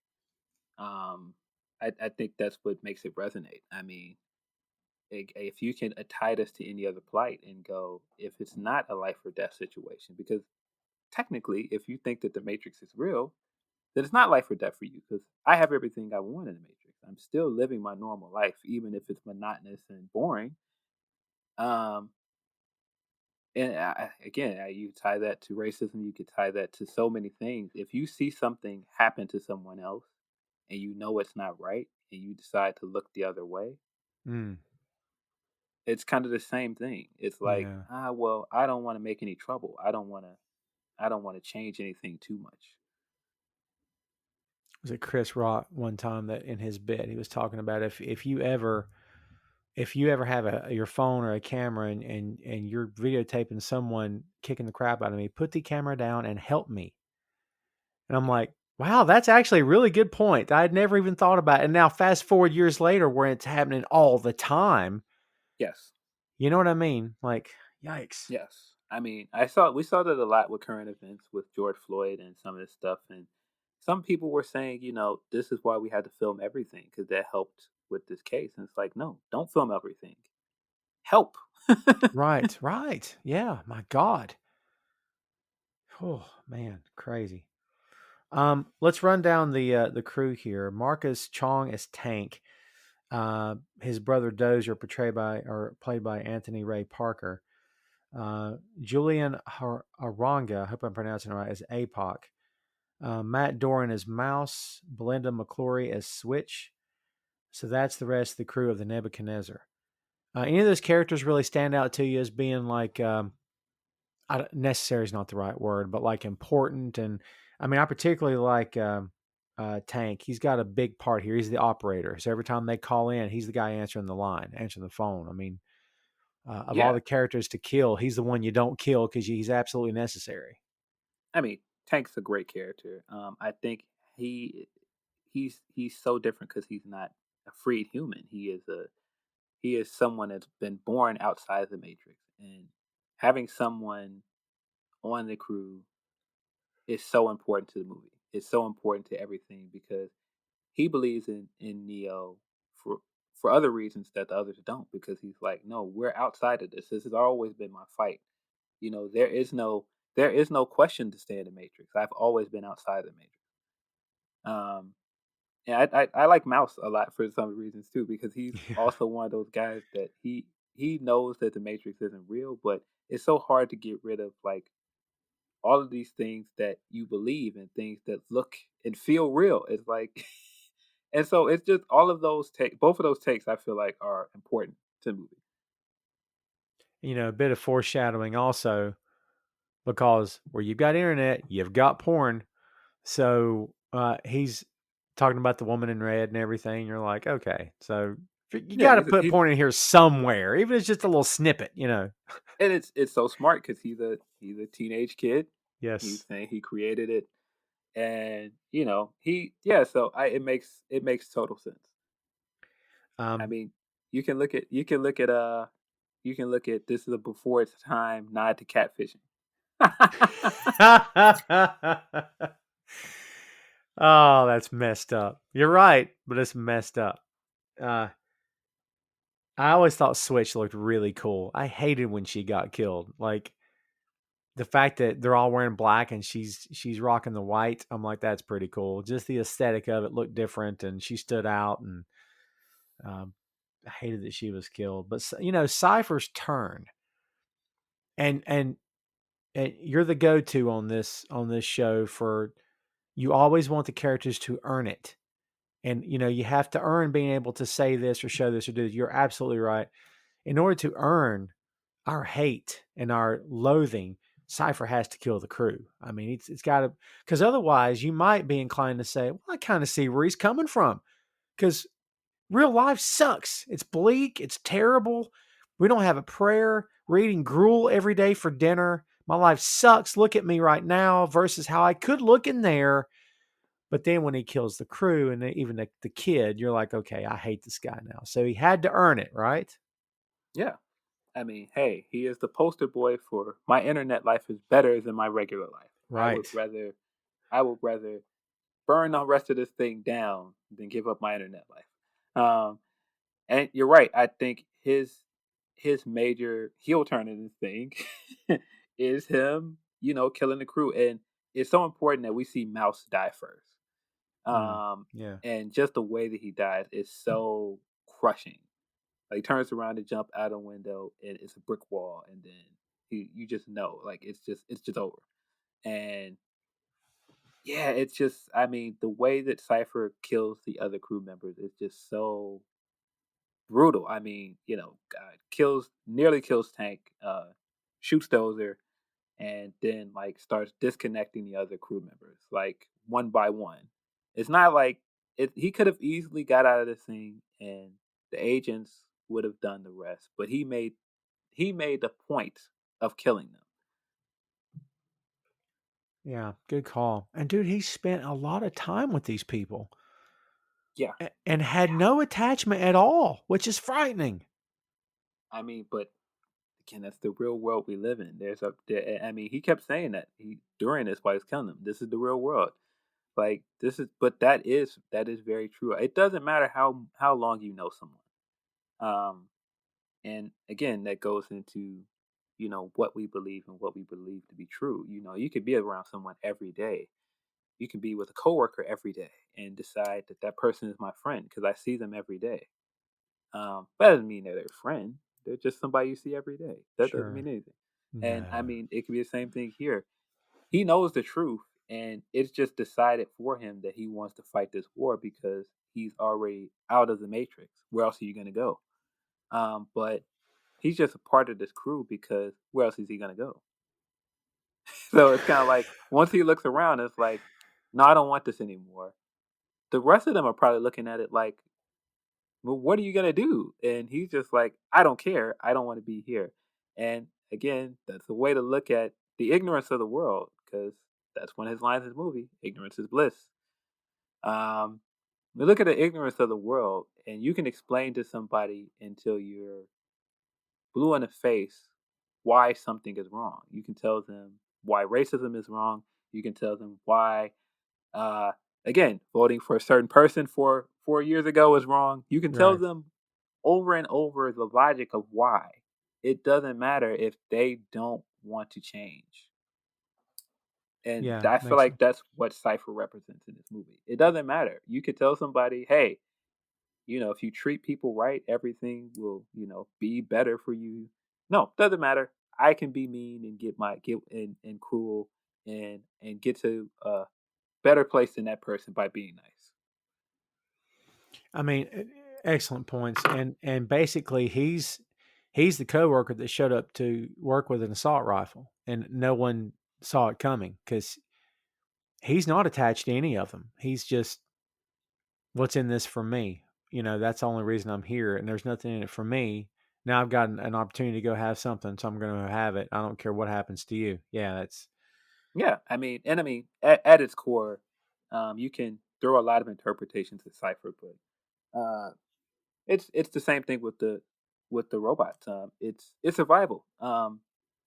Um, I think that's what makes it resonate. I mean, if you can tie this to any other plight and go, if it's not a life or death situation, because technically, if you think that the Matrix is real, then it's not life or death for you. Because I have everything I want in the Matrix. I'm still living my normal life, even if it's monotonous and boring. Um, And again, you tie that to racism. You could tie that to so many things. If you see something happen to someone else and you know it's not right, and you decide to look the other way,
Mm,
it's kind of the same thing. It's like,
yeah.
well, I don't want to make any trouble. I don't want to change anything too much.
Was it Chris Rock one time that in his bit he was talking about if you ever have your phone or a camera and you're videotaping someone kicking the crap out of me, put the camera down and help me. And I'm like, wow, that's actually a really good point. I had never even thought about it. And now fast forward years later where it's happening all the time.
Yes.
You know what I mean? Like, yikes.
Yes. I mean, we saw that a lot with current events with George Floyd and some of this stuff, and some people were saying, this is why we had to film everything because that helped with this case. And it's like, no, don't film everything. Help.
Right, right. Yeah, my God. Oh man, crazy. Let's run down the crew here. Marcus Chong as Tank. His brother Dozier, played by Anthony Ray Parker. Julian Aranga, I hope I'm pronouncing it right, as APOC. Matt Doran as Mouse. Belinda McClory as Switch. So that's the rest of the crew of the Nebuchadnezzar. Any of those characters really stand out to you as being like necessary is not the right word, but like important. And I mean, I particularly like Tank. He's got a big part here. He's the operator. So every time they call in, he's the guy answering the phone. I mean, of all
Yeah.
the characters to kill, he's the one you don't kill because he's absolutely necessary.
I mean, Tank's a great character. I think he's so different because he's not a freed human. He is someone that's been born outside the Matrix, and having someone on the crew is so important to the movie. It's so important to everything because he believes in Neo for other reasons that the others don't. Because he's like, no, we're outside of this. This has always been my fight. There is no question to stay in the Matrix. I've always been outside the Matrix. Um, and I like Mouse a lot for some reasons too because he's
Yeah.
also one of those guys that he knows that the Matrix isn't real, but it's so hard to get rid of like all of these things that you believe and things that look and feel real. It's like, and so it's just all of those take both of those takes I feel like are important to the movie.
A bit of foreshadowing also because where you've got internet, you've got porn. So he's talking about the woman in red and everything. You're like, okay, so you
Yeah,
got to put
he's
porn in here somewhere, even if it's just a little snippet.
and it's so smart because he's a teenage kid. He's
Yes.
saying he created it, and he yeah. So it makes total sense. I
Um,
mean, you can look at this is a before its time nod to catfishing.
oh, that's messed up. You're right, but it's messed up. Uh, I always thought Switch looked really cool. I hated when she got killed. Like the fact that they're all wearing black and she's rocking the white. I'm like, that's pretty cool. Just the aesthetic of it looked different, and she stood out. And um, I hated that she was killed. But Cypher's turn, and and and you're the go-to on this show for you always want the characters to earn it. And you have to earn being able to say this or show this or do this. You're absolutely right. In order to earn our hate and our loathing, Cypher has to kill the crew. I mean, it's got to, because otherwise you might be inclined to say, well, I kind of see where he's coming from. Because real life sucks. It's bleak. It's terrible. We don't have a prayer. We're eating gruel every day for dinner. My life sucks. Look at me right now versus how I could look in there. But then when he kills the crew and even the kid, you're like, okay, I hate this guy now. So he had to earn it, right?
Yeah. I mean, hey, he is the poster boy for my internet life is better than my regular life.
Right.
I would rather burn the rest of this thing down than give up my internet life. And you're right. I think his major heel turn in this thing is him, killing the crew, and it's so important that we see Mouse die first.
Mm,
Um,
yeah.
and just the way that he dies is so crushing. Like he turns around to jump out a window, and it's a brick wall, and then You just know, like it's just over. And yeah, it's just I mean, the way that Cypher kills the other crew members is just so brutal. I mean, God nearly kills Tank, shoots Dozer, and then like starts disconnecting the other crew members like one by one. It's not like he could have easily got out of this thing and the agents would have done the rest, but he made the point of killing them.
Yeah, good call. And dude, he spent a lot of time with these people
Yeah.
and had no attachment at all, which is frightening.
I mean, but again, that's the real world we live in. I mean, he kept saying that he during this while he's killing them. This is the real world. Like this is, but that is very true. It doesn't matter how long you know someone. Um, and again, that goes into what we believe and what we believe to be true. You could be around someone every day. You can be with a coworker every day and decide that that person is my friend because I see them every day. That doesn't mean they're their friend. They're just somebody you see every day. That doesn't
Sure.
mean anything. And I
No.
mean, it could be the same thing here. He knows the truth, and it's just decided for him that he wants to fight this war because he's already out of the matrix. Where else are you going to go? But he's just a part of this crew because where else is he going to go? So it's kind of like once he looks around, it's like, no, I don't want this anymore. The rest of them are probably looking at it like, well, what are you gonna do? And he's just like, I don't care. I don't want to be here. And again, that's a way to look at the ignorance of the world, because that's one of his lines in the movie. Ignorance is bliss. Um, we look at the ignorance of the world, and you can explain to somebody until you're blue in the face why something is wrong. You can tell them why racism is wrong. You can tell them why uh, again, voting for a certain person 4 years ago is wrong. You can tell
Right.
them over and over the logic of why. It doesn't matter if they don't want to change. And
Yeah,
I feel
makes
like that's what Cypher represents in this movie. It doesn't matter. You could tell somebody, hey, if you treat people right, everything will, be better for you. No, doesn't matter. I can be mean and get and cruel and get to a better place than that person by being nice.
I mean, excellent points. And basically he's the coworker that showed up to work with an assault rifle and no one saw it coming cuz he's not attached to any of them. He's just what's in this for me. That's the only reason I'm here and there's nothing in it for me. Now I've got an opportunity to go have something, so I'm going to have it. I don't care what happens to you. Yeah, that's
Yeah, I mean, at its core, you can throw a lot of interpretations at Cipher, but it's the same thing with the robots. It's survival.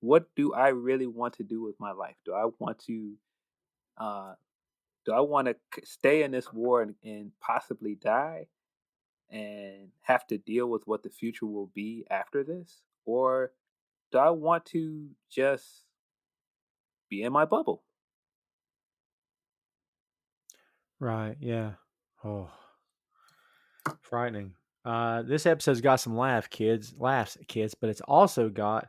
What do I really want to do with my life? Uh, do I want to stay in this war and possibly die and have to deal with what the future will be after this, or do I want to just be in my bubble?
right. Yeah. Oh, frightening. This episode's got some laughs, kids, but it's also got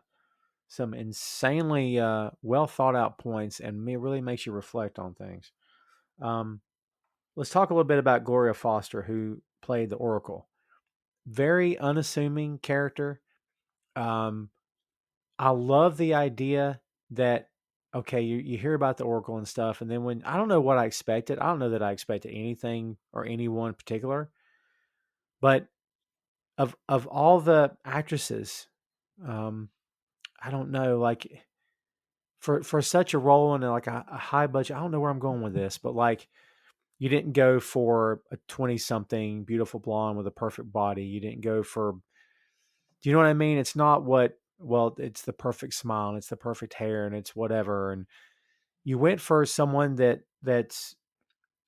some insanely well thought out points, and really makes you reflect on things. Um, let's talk a little bit about Gloria Foster, who played the Oracle. Very unassuming character. Um, I love the idea that okay, you hear about the Oracle and stuff, and then when I don't know what I expected. I don't know that I expected anything or anyone particular, but of all the actresses, um, I don't know, like for such a role in like a high budget. I don't know where I'm going with this, but like you didn't go for a 20 something beautiful blonde with a perfect body. You didn't go for, do you know what I mean? It's not what, well, it's the perfect smile and it's the perfect hair and it's whatever. And you went for someone that's,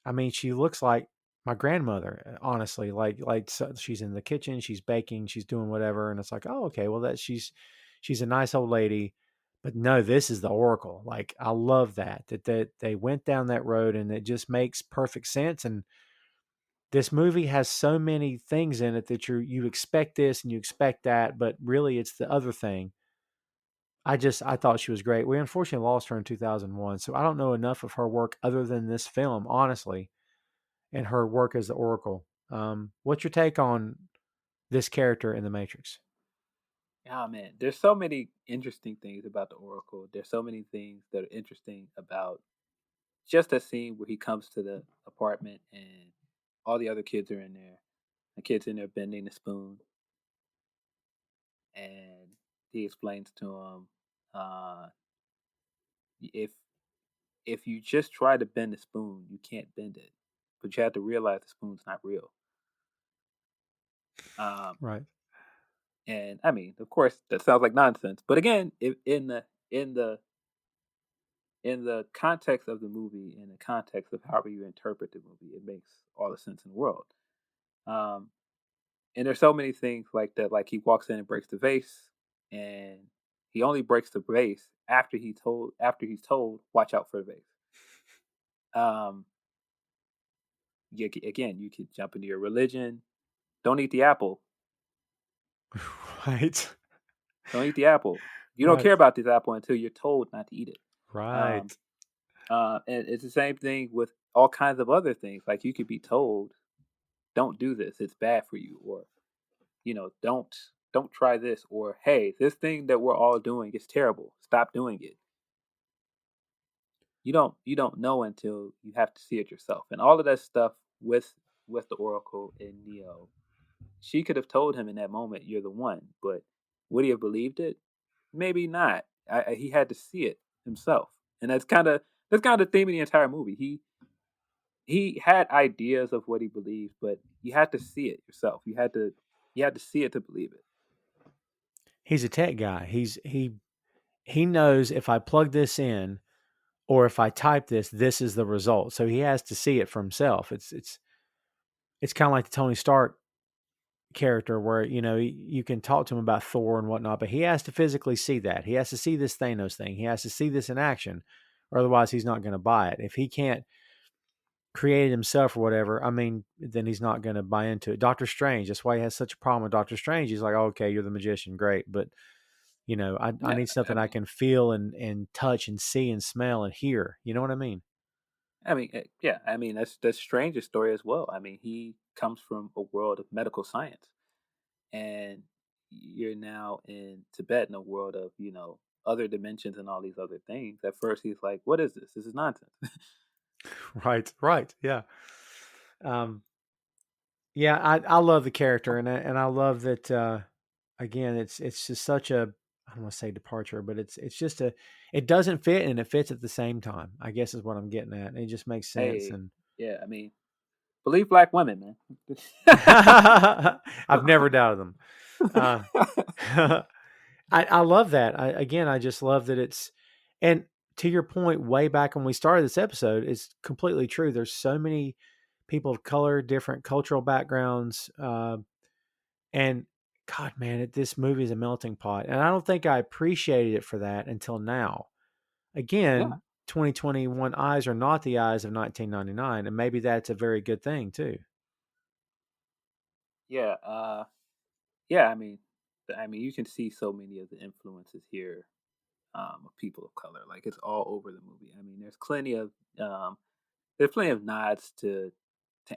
I mean, she looks like my grandmother, honestly. Like so she's in the kitchen, she's baking, she's doing whatever, and it's like, oh, okay, well that she's a nice old lady, but no, this is the Oracle. Like I love that they went down that road, and it just makes perfect sense. And this movie has so many things in it that you expect this and you expect that, but really it's the other thing. I thought she was great. We unfortunately lost her in 2001, so I don't know enough of her work other than this film, honestly, and her work as the Oracle. What's your take on this character in The Matrix?
Oh man, there's so many interesting things about the Oracle. There's so many things that are interesting about just a scene where he comes to the apartment and all the other kids are in there. The kid's in there bending the spoon, and he explains to him, uh, if you just try to bend the spoon, you can't bend it, but you have to realize the spoon's not real. Um,
Right.
and I mean, of course, that sounds like nonsense, but again, if in the in the context of the movie, in the context of however you interpret the movie, it makes all the sense in the world. Um, and there's so many things like that. Like he walks in and breaks the vase, and he only breaks the vase after he's told, watch out for the vase. Um, again, you could jump into your religion. Don't eat the apple.
Right.
Don't eat the apple. You don't
Right.
care about this apple until you're told not to eat it. Um,
Right.
and it's the same thing with all kinds of other things. Like you could be told, don't do this, it's bad for you, or don't try this, or hey, this thing that we're all doing is terrible, stop doing it. You don't know until you have to see it yourself, and all of that stuff with the Oracle and Neo. She could have told him in that moment, you're the one, but would he have believed it? Maybe not. He had to see it himself, and that's kind of the theme of the entire movie. He had ideas of what he believed, but you had to see it yourself. You had to see it to believe it.
He's a tech guy. He knows if I plug this in or if I type this, this is the result. So he has to see it for himself. It's kind of like the Tony Stark character where you can talk to him about Thor and whatnot, but he has to physically see that. He has to see this Thanos thing. He has to see this in action, or otherwise he's not going to buy it. If he can't create it himself or whatever, I mean, then he's not going to buy into it. Doctor Strange, that's why he has such a problem with Doctor Strange. He's like, oh, okay, you're the magician, great, but I
Yeah,
need
I
something I
mean,
can feel and touch and see and smell and hear. You know what I mean?
yeah, I mean that's Strange's story as well. I mean, he comes from a world of medical science, and you're now in Tibet in a world of other dimensions and all these other things. At first, he's like, "What is this? This is nonsense."
Right, right, yeah. Um, yeah, I love the character, and I love that. Again, it's just such a, I don't want to say departure, but it's just it doesn't fit and it fits at the same time. I guess is what I'm getting at. And it just makes sense.
Hey,
And
yeah, I mean, believe black women, man.
I've never doubted them. Uh, I love that. Again, I just love that and to your point, way back when we started this episode, it's completely true. There's so many people of color, different cultural backgrounds, and God, man, this movie is a melting pot. And I don't think I appreciated it for that until now.
Yeah,
Again, 2021 eyes are not the eyes of 1999, and maybe that's a very good thing too.
yeah, yeah. I mean, you can see so many of the influences here, of people of color. Like it's all over the movie. I mean, um, there's plenty of nods to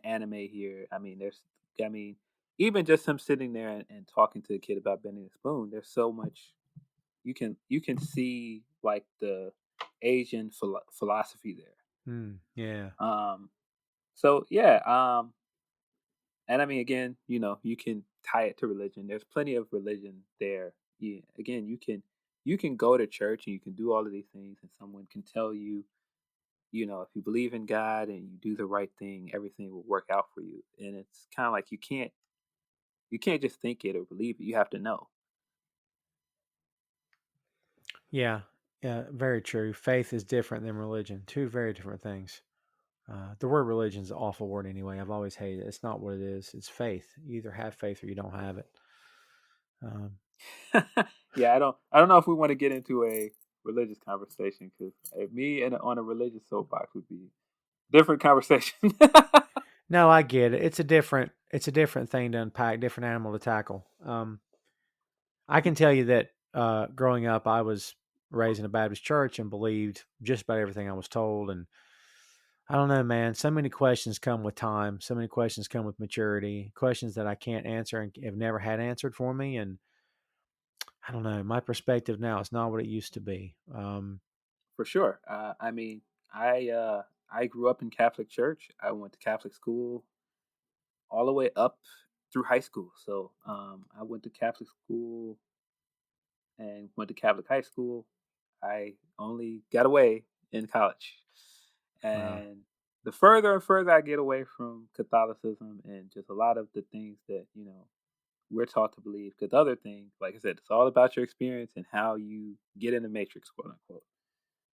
anime here. I mean, even just him sitting there and talking to a kid about bending a spoon. There's so much you can see like the Asian philosophy there.
Yeah.
Um, so yeah, and I mean, again, you can tie it to religion. There's plenty of religion there. Yeah, again, you can go to church and you can do all of these things, and someone can tell you, if you believe in God and you do the right thing, everything will work out for you. And it's kind of like you can't just think it or believe it. You have to know.
Yeah. Yeah. Very true. Faith is different than religion. Two very different things. The word religion is an awful word anyway. I've always hated it. It's not what it is. It's faith. You either have faith or you don't have it. Um,
Yeah, I don't know if we want to get into a religious conversation because me and on a religious soapbox would be different conversation.
no, I get it. It's a different thing to unpack, different animal to tackle. I can tell you that growing up, I was raised in a Baptist church and believed just about everything I was told. And I don't know, man. So many questions come with time. So many questions come with maturity. Questions that I can't answer and have never had answered for me. And I don't know. My perspective now is not what it used to be.
For sure. I grew up in Catholic church. I went to Catholic school all the way up through high school. So I went to Catholic school and went to Catholic high school. I only got away in college.
Wow.
And the further and further I get away from Catholicism and just a lot of the things that, we're taught to believe, because other things, like I said, it's all about your experience and how you get in the matrix, quote unquote.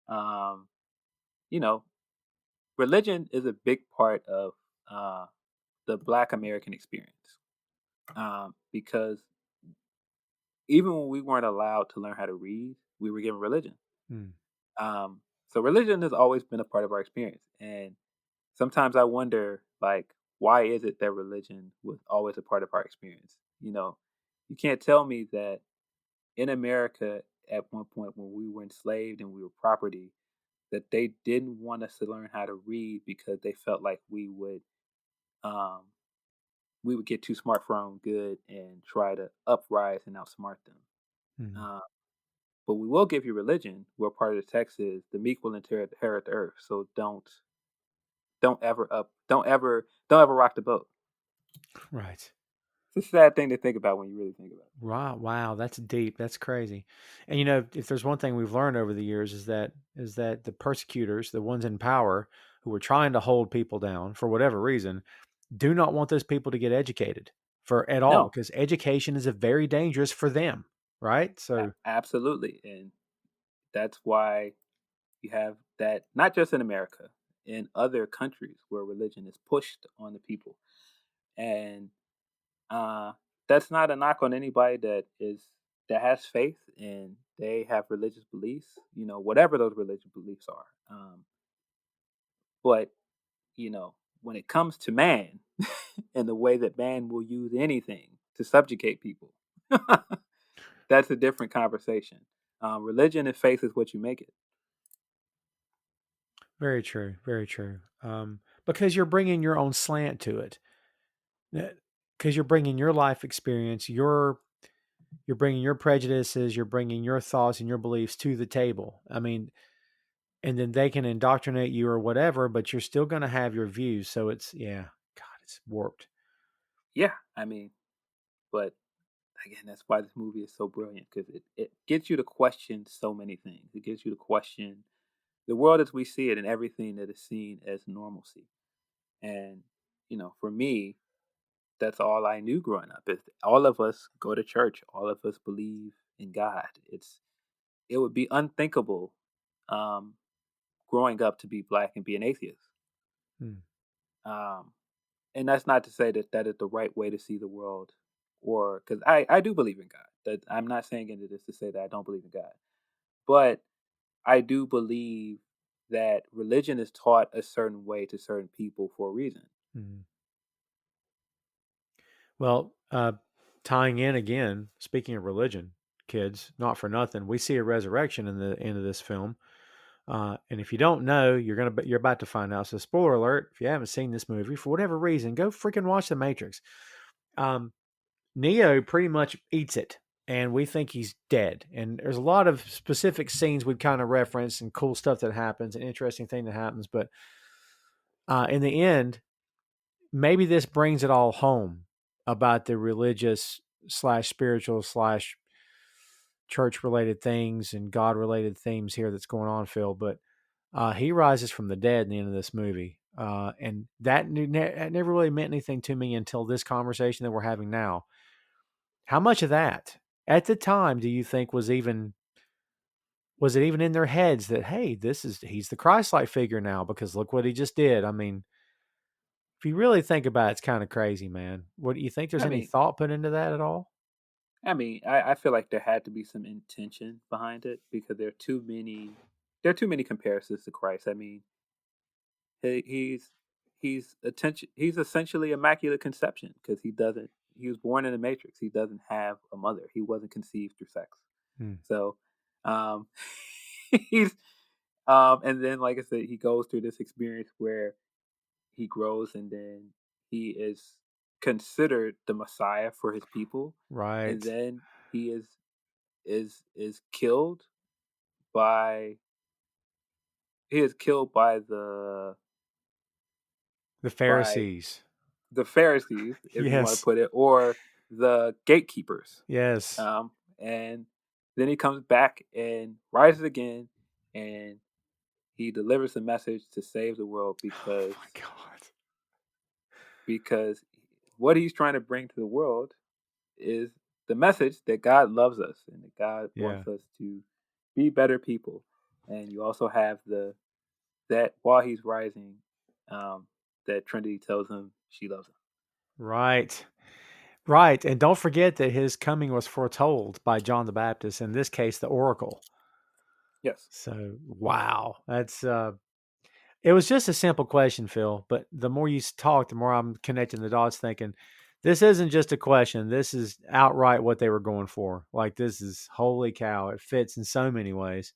Um, you know, religion is a big part of uh, the Black American experience because even when we weren't allowed to learn how to read, we were given religion.
Mm,
Um, so religion has always been a part of our experience, and sometimes I wonder, like, why is it that religion was always a part of our experience? You can't tell me that in America at one point when we were enslaved and we were property, that they didn't want us to learn how to read because they felt like um, we would get too smart for our own good and try to uprise and outsmart them.
mm.
Uh, but we will give you religion, where part of the text is the meek will inherit the earth. So don't ever rock the boat.
Right.
It's a sad thing to think about when you really think about it.
Right. Wow. That's deep. That's crazy. And if there's one thing we've learned over the years is that the persecutors, the ones in power who are trying to hold people down for whatever reason, do not want those people to get educated for at all,
No,
because education is a very dangerous for them. Right. So,
absolutely, and that's why you have that not just in America, in other countries where religion is pushed on the people, and uh, that's not a knock on anybody that has faith and they have religious beliefs, whatever those religious beliefs are. But when it comes to man and the way that man will use anything to subjugate people, that's a different conversation. Religion and faith is what you make it.
very true. Very true. Because you're bringing your own slant to it. Because you're bringing your life experience, you're bringing your prejudices, you're bringing your thoughts and your beliefs to the table. I mean, and then they can indoctrinate you or whatever, but you're still going to have your views. So yeah, God, it's warped.
Yeah, but again, that's why this movie is so brilliant because it gets you to question so many things. It gets you to question the world as we see it and everything that is seen as normalcy. And, for me, that's all I knew growing up. Is all of us go to church. All of us believe in God. It would be unthinkable um, growing up to be black and be an atheist.
Hmm.
Um, and that's not to say that that is the right way to see the world, or because I do believe in God. That I'm not saying it is to say that I don't believe in God, but I do believe that religion is taught a certain way to certain people for a reason.
Hmm. Well, tying in again, speaking of religion, kids, not for nothing, we see a resurrection in the end of this film. And if you don't know, you're about to find out. So, spoiler alert: if you haven't seen this movie for whatever reason, go freaking watch The Matrix. Um, Neo pretty much eats it, and we think he's dead. And there's a lot of specific scenes we'd kind of reference and cool stuff that happens, an interesting thing that happens. But in the end, maybe this brings it all home about the religious slash spiritual slash church related things and God related themes here that's going on, Phil. But he rises from the dead in the end of this movie. And that never really meant anything to me until this conversation that we're having now. How much of that at the time do you think was it even in their heads that, hey, he's the Christ-like figure now because look what he just did? I mean, if you really think about it, it's kind of crazy, man. What do you think? There's
I
any
mean,
thought put into that at all?
I feel like there had to be some intention behind it because there are too many comparisons to Christ. He, he's he's essentially immaculate conception because he was born in a matrix. He doesn't have a mother. He wasn't conceived through sex.
Hmm.
So, um, he's and then like I said, he goes through this experience where he grows, and then he is considered the Messiah for his people, and
Right.
then he is killed by the
The
by
Pharisees.
the Pharisees, if you want to
Yes.
put it, or the gatekeepers.
Yes.
And then he comes back and rises again, and he delivers a message to save the world
Oh
because
my God.
because what he's trying to bring to the world is the message that God loves us and that God
Yeah.
wants us to be better people. And you also have that while he's rising, um, that Trinity tells him she loves him.
Right. Right. And don't forget that his coming was foretold by John the Baptist, in this case, the oracle.
Yes.
So, wow. That's it was just a simple question, Phil, but the more you talk, the more I'm connecting the dots thinking this isn't just a question. This is outright what they were going for. Like, this is holy cow. It fits in so many ways.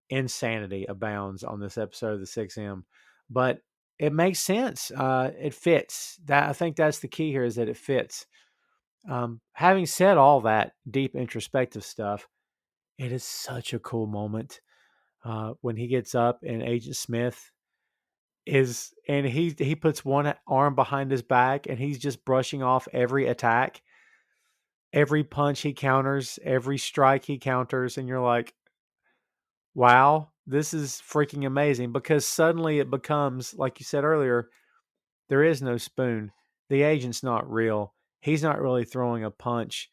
Insanity abounds on this episode of the 6M, but it makes sense. It fits. That I think that's the key here, is that it fits. Having said all that deep introspective stuff, it is such a cool moment when he gets up and Agent Smith and he puts one arm behind his back and he's just brushing off every attack, every punch he counters, every strike he counters, and you're like, wow, this is freaking amazing, because suddenly it becomes, like you said earlier, there is no spoon. The agent's not real. He's not really throwing a punch.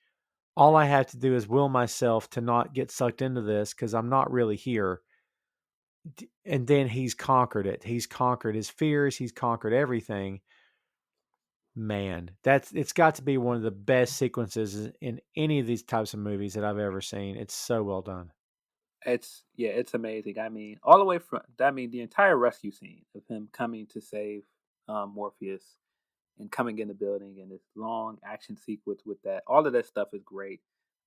All I have to do is will myself to not get sucked into this because I'm not really here. And then he's conquered it. He's conquered his fears. He's conquered everything. Man, it's got to be one of the best sequences in any of these types of movies that I've ever seen. It's so well done.
It's amazing. I mean, all the way from the entire rescue scene of him coming to save Morpheus and coming in the building and this long action sequence with that. All of that stuff is great.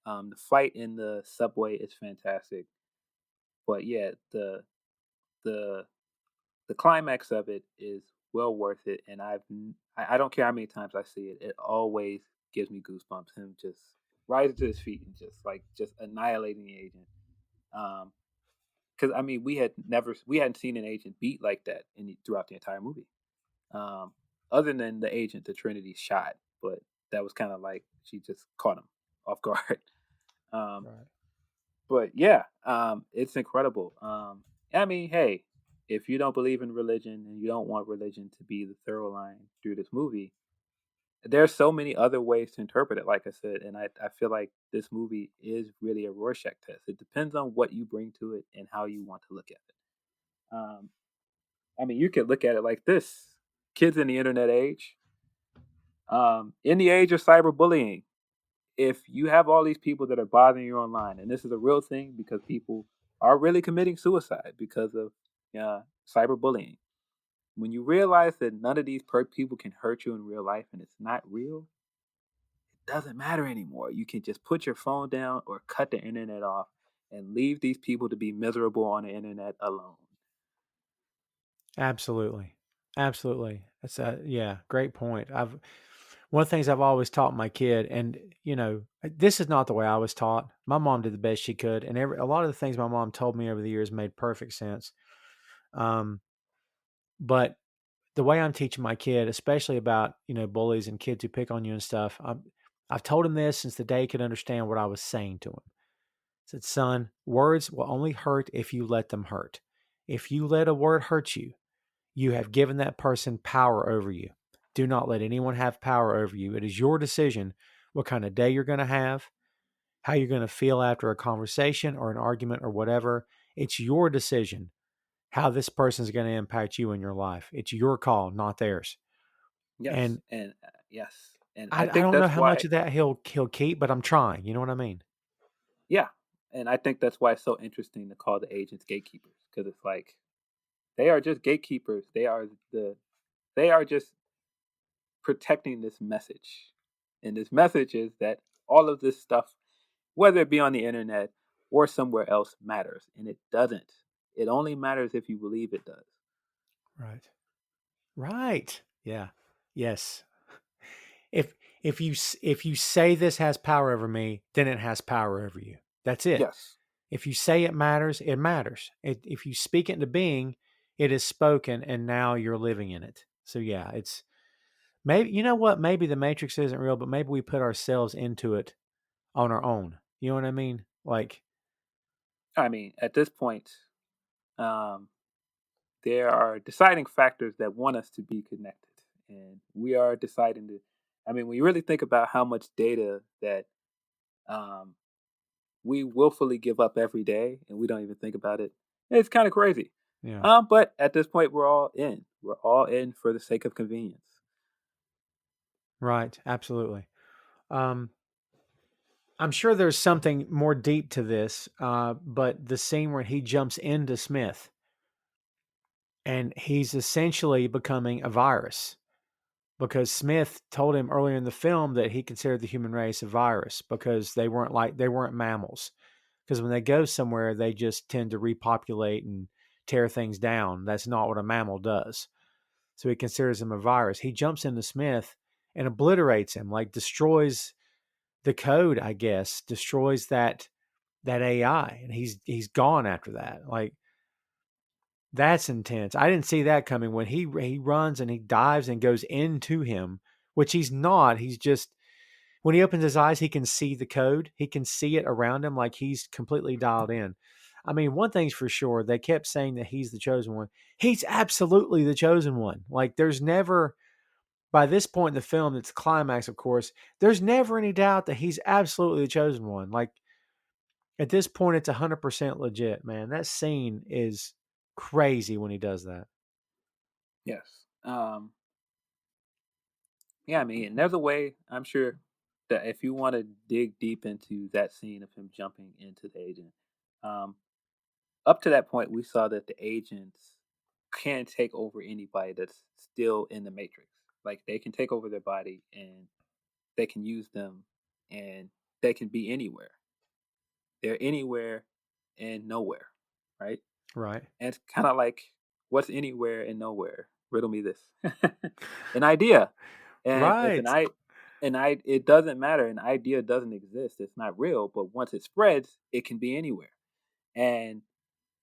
The fight in the subway is fantastic. But yeah, the the climax of it is well worth it, and I don't care how many times I see it, it always gives me goosebumps. Him just rising to his feet and just annihilating the agent. Because I mean, we hadn't seen an agent beat like that throughout the entire movie. Um, Other than the agent the Trinity shot, but that was kind of like she just caught him off guard. Um,
Right.
but yeah, it's incredible. I mean, hey, if you don't believe in religion and you don't want religion to be the thorough line through this movie, there's so many other ways to interpret it. Like I said, and I feel like this movie is really a Rorschach test. It depends on what you bring to it and how you want to look at it. I mean, you could look at it like this: kids in the internet age, in the age of cyberbullying, if you have all these people that are bothering you online, and this is a real thing because people are really committing suicide because of cyberbullying. When you realize that none of these people can hurt you in real life and it's not real, it doesn't matter anymore. You can just put your phone down or cut the internet off and leave these people to be miserable on the internet alone.
Absolutely. Absolutely. That's a yeah, great point. I've one of the things I've always taught my kid, and this is not the way I was taught. My mom did the best she could, and a lot of the things my mom told me over the years made perfect sense. Um, but the way I'm teaching my kid, especially about bullies and kids who pick on you and stuff, I've told him this since the day he could understand what I was saying to him. I said, son, words will only hurt if you let them hurt. If you let a word hurt you, you have given that person power over you. Do not let anyone have power over you. It is your decision what kind of day you're going to have, how you're going to feel after a conversation or an argument or whatever. It's your decision how this person is going to impact you in your life. It's your call, not theirs.
Yes,
And
and yes, and I
I
think
don't know
that's
how much
why.
of that he'll keep, but I'm trying. You know what I mean?
Yeah, and I think that's why it's so interesting to call the agents gatekeepers because it's like they are just gatekeepers. They are just protecting this message, and this message is that all of this stuff whether it be on the internet or somewhere else, matters, and it doesn't. It only matters if you believe it does.
Right. Right. Yeah. Yes. If if you say this has power over me, then it has power over you. That's it.
Yes.
If you say it matters, it matters. If you speak it into being, it is spoken, and now you're living in it. So yeah, it's maybe you know what? Maybe the Matrix isn't real, but maybe we put ourselves into it on our own. You know what I mean? Like,
I mean, at this point, um, there are deciding factors that want us to be connected, and we are deciding to. I mean, when you really think about how much data that um, we willfully give up every day, and we don't even think about it, it's kind of crazy.
yeah,
But at this point, we're all in. We're all in for the sake of convenience.
right, absolutely. Um, I'm sure there's something more deep to this, but the scene where he jumps into Smith and he's essentially becoming a virus because Smith told him earlier in the film that he considered the human race a virus because they weren't mammals. Because when they go somewhere, they just tend to repopulate and tear things down. That's not what a mammal does. So he considers him a virus. He jumps into Smith and obliterates him, like destroys the code, I guess, destroys that AI, and he's gone after that. Like that's intense. I didn't see that coming when he runs and he dives and goes into him, which he's not. He's just when he opens his eyes, he can see the code. He can see it around him like he's completely dialed in. I mean, one thing's for sure, they kept saying that he's the chosen one. He's absolutely the chosen one. Like there's never by this point in the film, it's the climax, of course, there's never any doubt that he's absolutely the chosen one. Like at this point, it's 100% legit, man. That scene is crazy when he does that.
Yes. Yeah, I mean, and there's a way, I'm sure, that if you want to dig deep into that scene of him jumping into the agent, um, up to that point, we saw that the agents can take over anybody that's still in the Matrix. Like they can take over their body and they can use them and they can be anywhere. They're anywhere and nowhere, right?
Right.
And it's kind of like what's anywhere and nowhere. Riddle me this. An idea. And if
Right.
it doesn't matter, an idea doesn't exist. It's not real, but once it spreads, it can be anywhere. And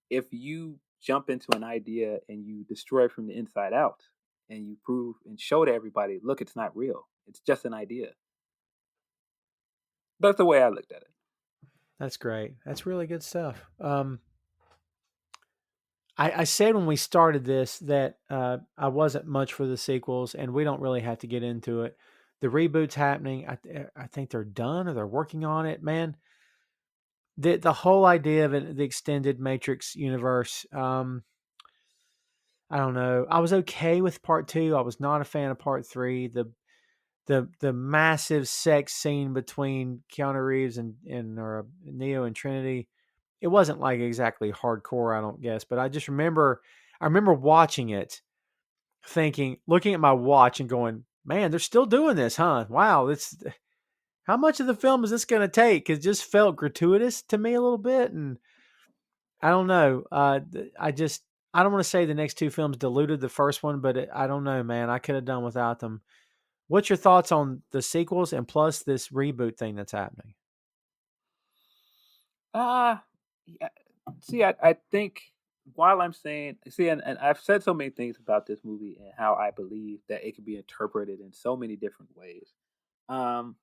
if you jump into an idea and you destroy it from the inside out and you prove and show to everybody, look, it's not real. It's just an idea. That's the way I looked at it.
That's great. That's really good stuff. I said when we started this that I wasn't much for the sequels, and we don't really have to get into it. The reboot's happening. I think they're done or they're working on it. Man, the whole idea of it, the extended Matrix universe. I don't know. I was okay with part two. I was not a fan of part three. The massive sex scene between Keanu Reeves and or Neo and Trinity. It wasn't like exactly hardcore, I don't guess, but I remember watching it, thinking, looking at my watch and going, "Man, they're still doing this, huh? Wow, it's how much of the film is this going to take?" It just felt gratuitous to me a little bit, and I don't know. I don't want to say the next two films diluted the first one, but I don't know, man. I could have done without them. What's your thoughts on the sequels and plus this reboot thing that's happening?
Ah, yeah. See, I think while I'm saying, see, and I've said so many things about this movie and how I believe that it can be interpreted in so many different ways. Um,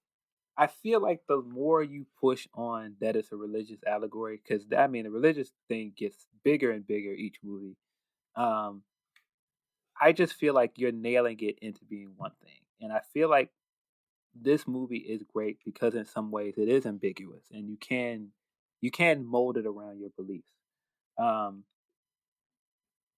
I feel like the more you push on that it's a religious allegory, because I mean, the religious thing gets bigger and bigger each movie. Um, I just feel like you're nailing it into being one thing, and I feel like this movie is great because in some ways it is ambiguous, and you can mold it around your beliefs. Um,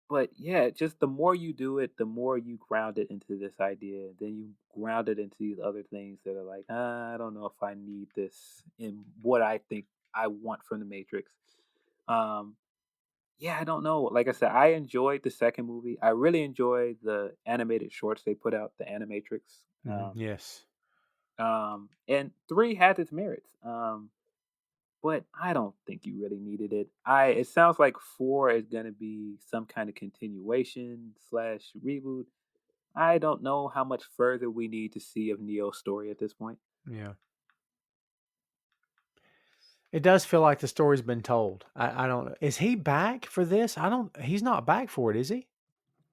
but yeah, just the more you do it, the more you ground it into this idea. Then you ground it into these other things that are like, I don't know if I need this in what I think I want from the Matrix. Um, yeah, I don't know. Like I said, I enjoyed the second movie. I really enjoyed the animated shorts they put out, the Animatrix.
Yes.
And three had its merits. but I don't think you really needed it. It sounds like 4 is gonna be some kind of continuation slash reboot. I don't know how much further we need to see of Neo's story at this point.
Yeah. It does feel like the story's been told. I don't. Is he back for this? I don't. He's not back for it, is he?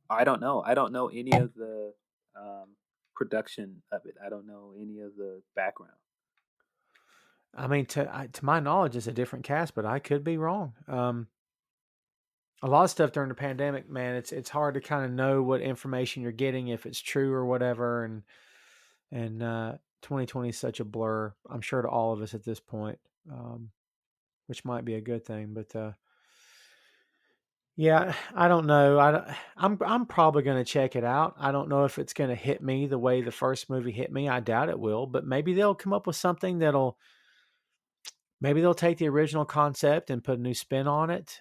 I don't know. I don't know any of the um, production of it. I don't know any of the background.
I mean, to my knowledge, it's a different cast, but I could be wrong. A lot of stuff during the pandemic, man, it's hard to kind of know what information you're getting, if it's true or whatever, and 2020 is such a blur. I'm sure to all of us at this point, which might be a good thing, but yeah, I don't know. I'm probably going to check it out. I don't know if it's going to hit me the way the first movie hit me. I doubt it will, but maybe they'll come up with something maybe they'll take the original concept and put a new spin on it.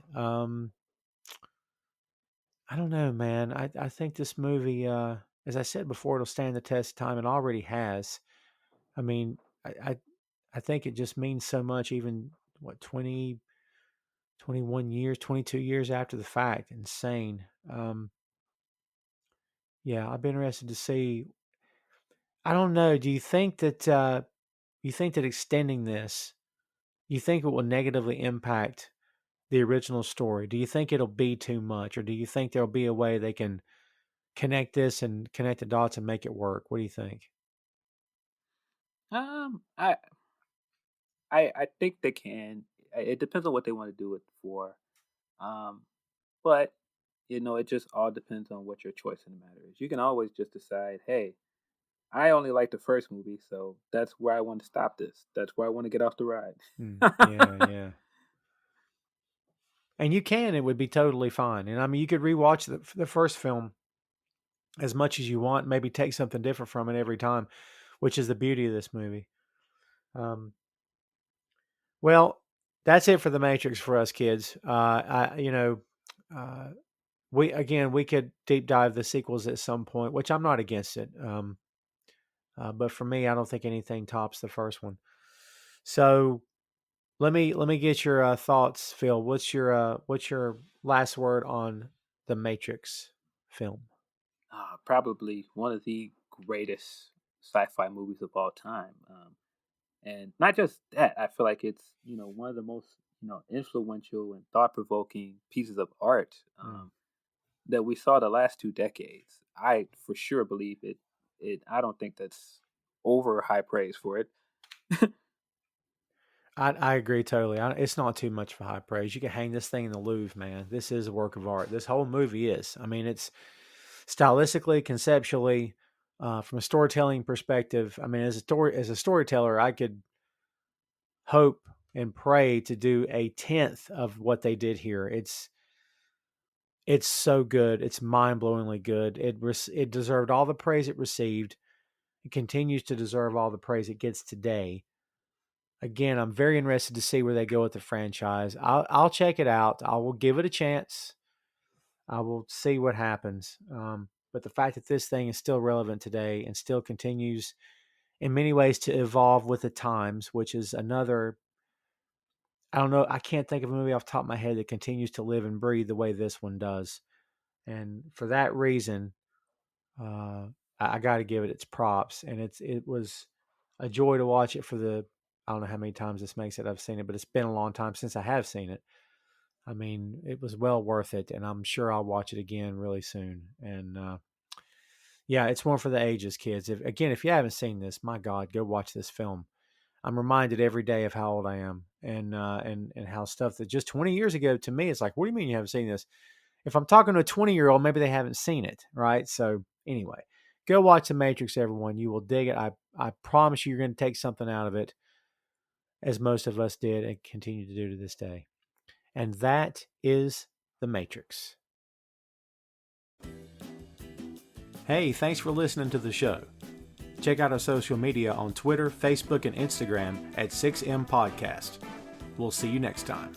I don't know, man. I think this movie, as I said before, it'll stand the test of time. It already has. I mean, I think it just means so much, even what, 20, 21 years, 22 years after the fact. Insane. Yeah, I'd be interested to see. I don't know. Do you think that extending this, you think it will negatively impact the original story? Do you think it'll be too much, or do you think there'll be a way they can connect this and connect the dots and make it work? What do you think?
Um, I I think they can. It depends on what they want to do it for. Um, but it just all depends on what your choice in the matter is. You can always just decide, hey, I only like the first movie, so that's where I want to stop this. That's where I want to get off the ride.
Yeah, yeah. And you can, it would be totally fine. And I mean, you could rewatch the first film as much as you want, maybe take something different from it every time, which is the beauty of this movie. Um, well, that's it for the Matrix for us kids. Uh, we could deep dive the sequels at some point, which I'm not against it. But for me, I don't think anything tops the first one. So let me get your thoughts, Phil. What's your last word on the Matrix film?
Probably one of the greatest sci-fi movies of all time. And not just that, I feel like it's one of the most influential and thought-provoking pieces of art
Mm.
that we saw the last 2 decades. I for sure believe it. I don't think that's over high praise for it.
I agree totally. It's not too much for high praise. You can hang this thing in the Louvre, man. This is a work of art. This whole movie is. I mean, it's stylistically, conceptually, from a storytelling perspective. I mean, as a storyteller, I could hope and pray to do a tenth of what they did here. It's so good. It's mind blowingly good. It deserved all the praise it received. It continues to deserve all the praise it gets today. Again, I'm very interested to see where they go with the franchise. I'll check it out. I will give it a chance. I will see what happens. But the fact that this thing is still relevant today and still continues in many ways to evolve with the times, which is another. I don't know. I can't think of a movie off the top of my head that continues to live and breathe the way this one does. And for that reason, I got to give it its props. And it was a joy to watch it for the. I don't know how many times this makes it I've seen it, but it's been a long time since I have seen it. I mean, it was well worth it, and I'm sure I'll watch it again really soon. And yeah, it's one for the ages, kids. If you haven't seen this, my God, go watch this film. I'm reminded every day of how old I am, and how stuff that just 20 years ago to me, it's like, what do you mean you haven't seen this? If I'm talking to a 20-year-old, maybe they haven't seen it, right? So anyway, go watch The Matrix, everyone. You will dig it. I promise you, you're going to take something out of it, as most of us did and continue to do to this day. And that is The Matrix. Hey, thanks for listening to the show. Check out our social media on Twitter, Facebook, and Instagram at 6M Podcast. We'll see you next time.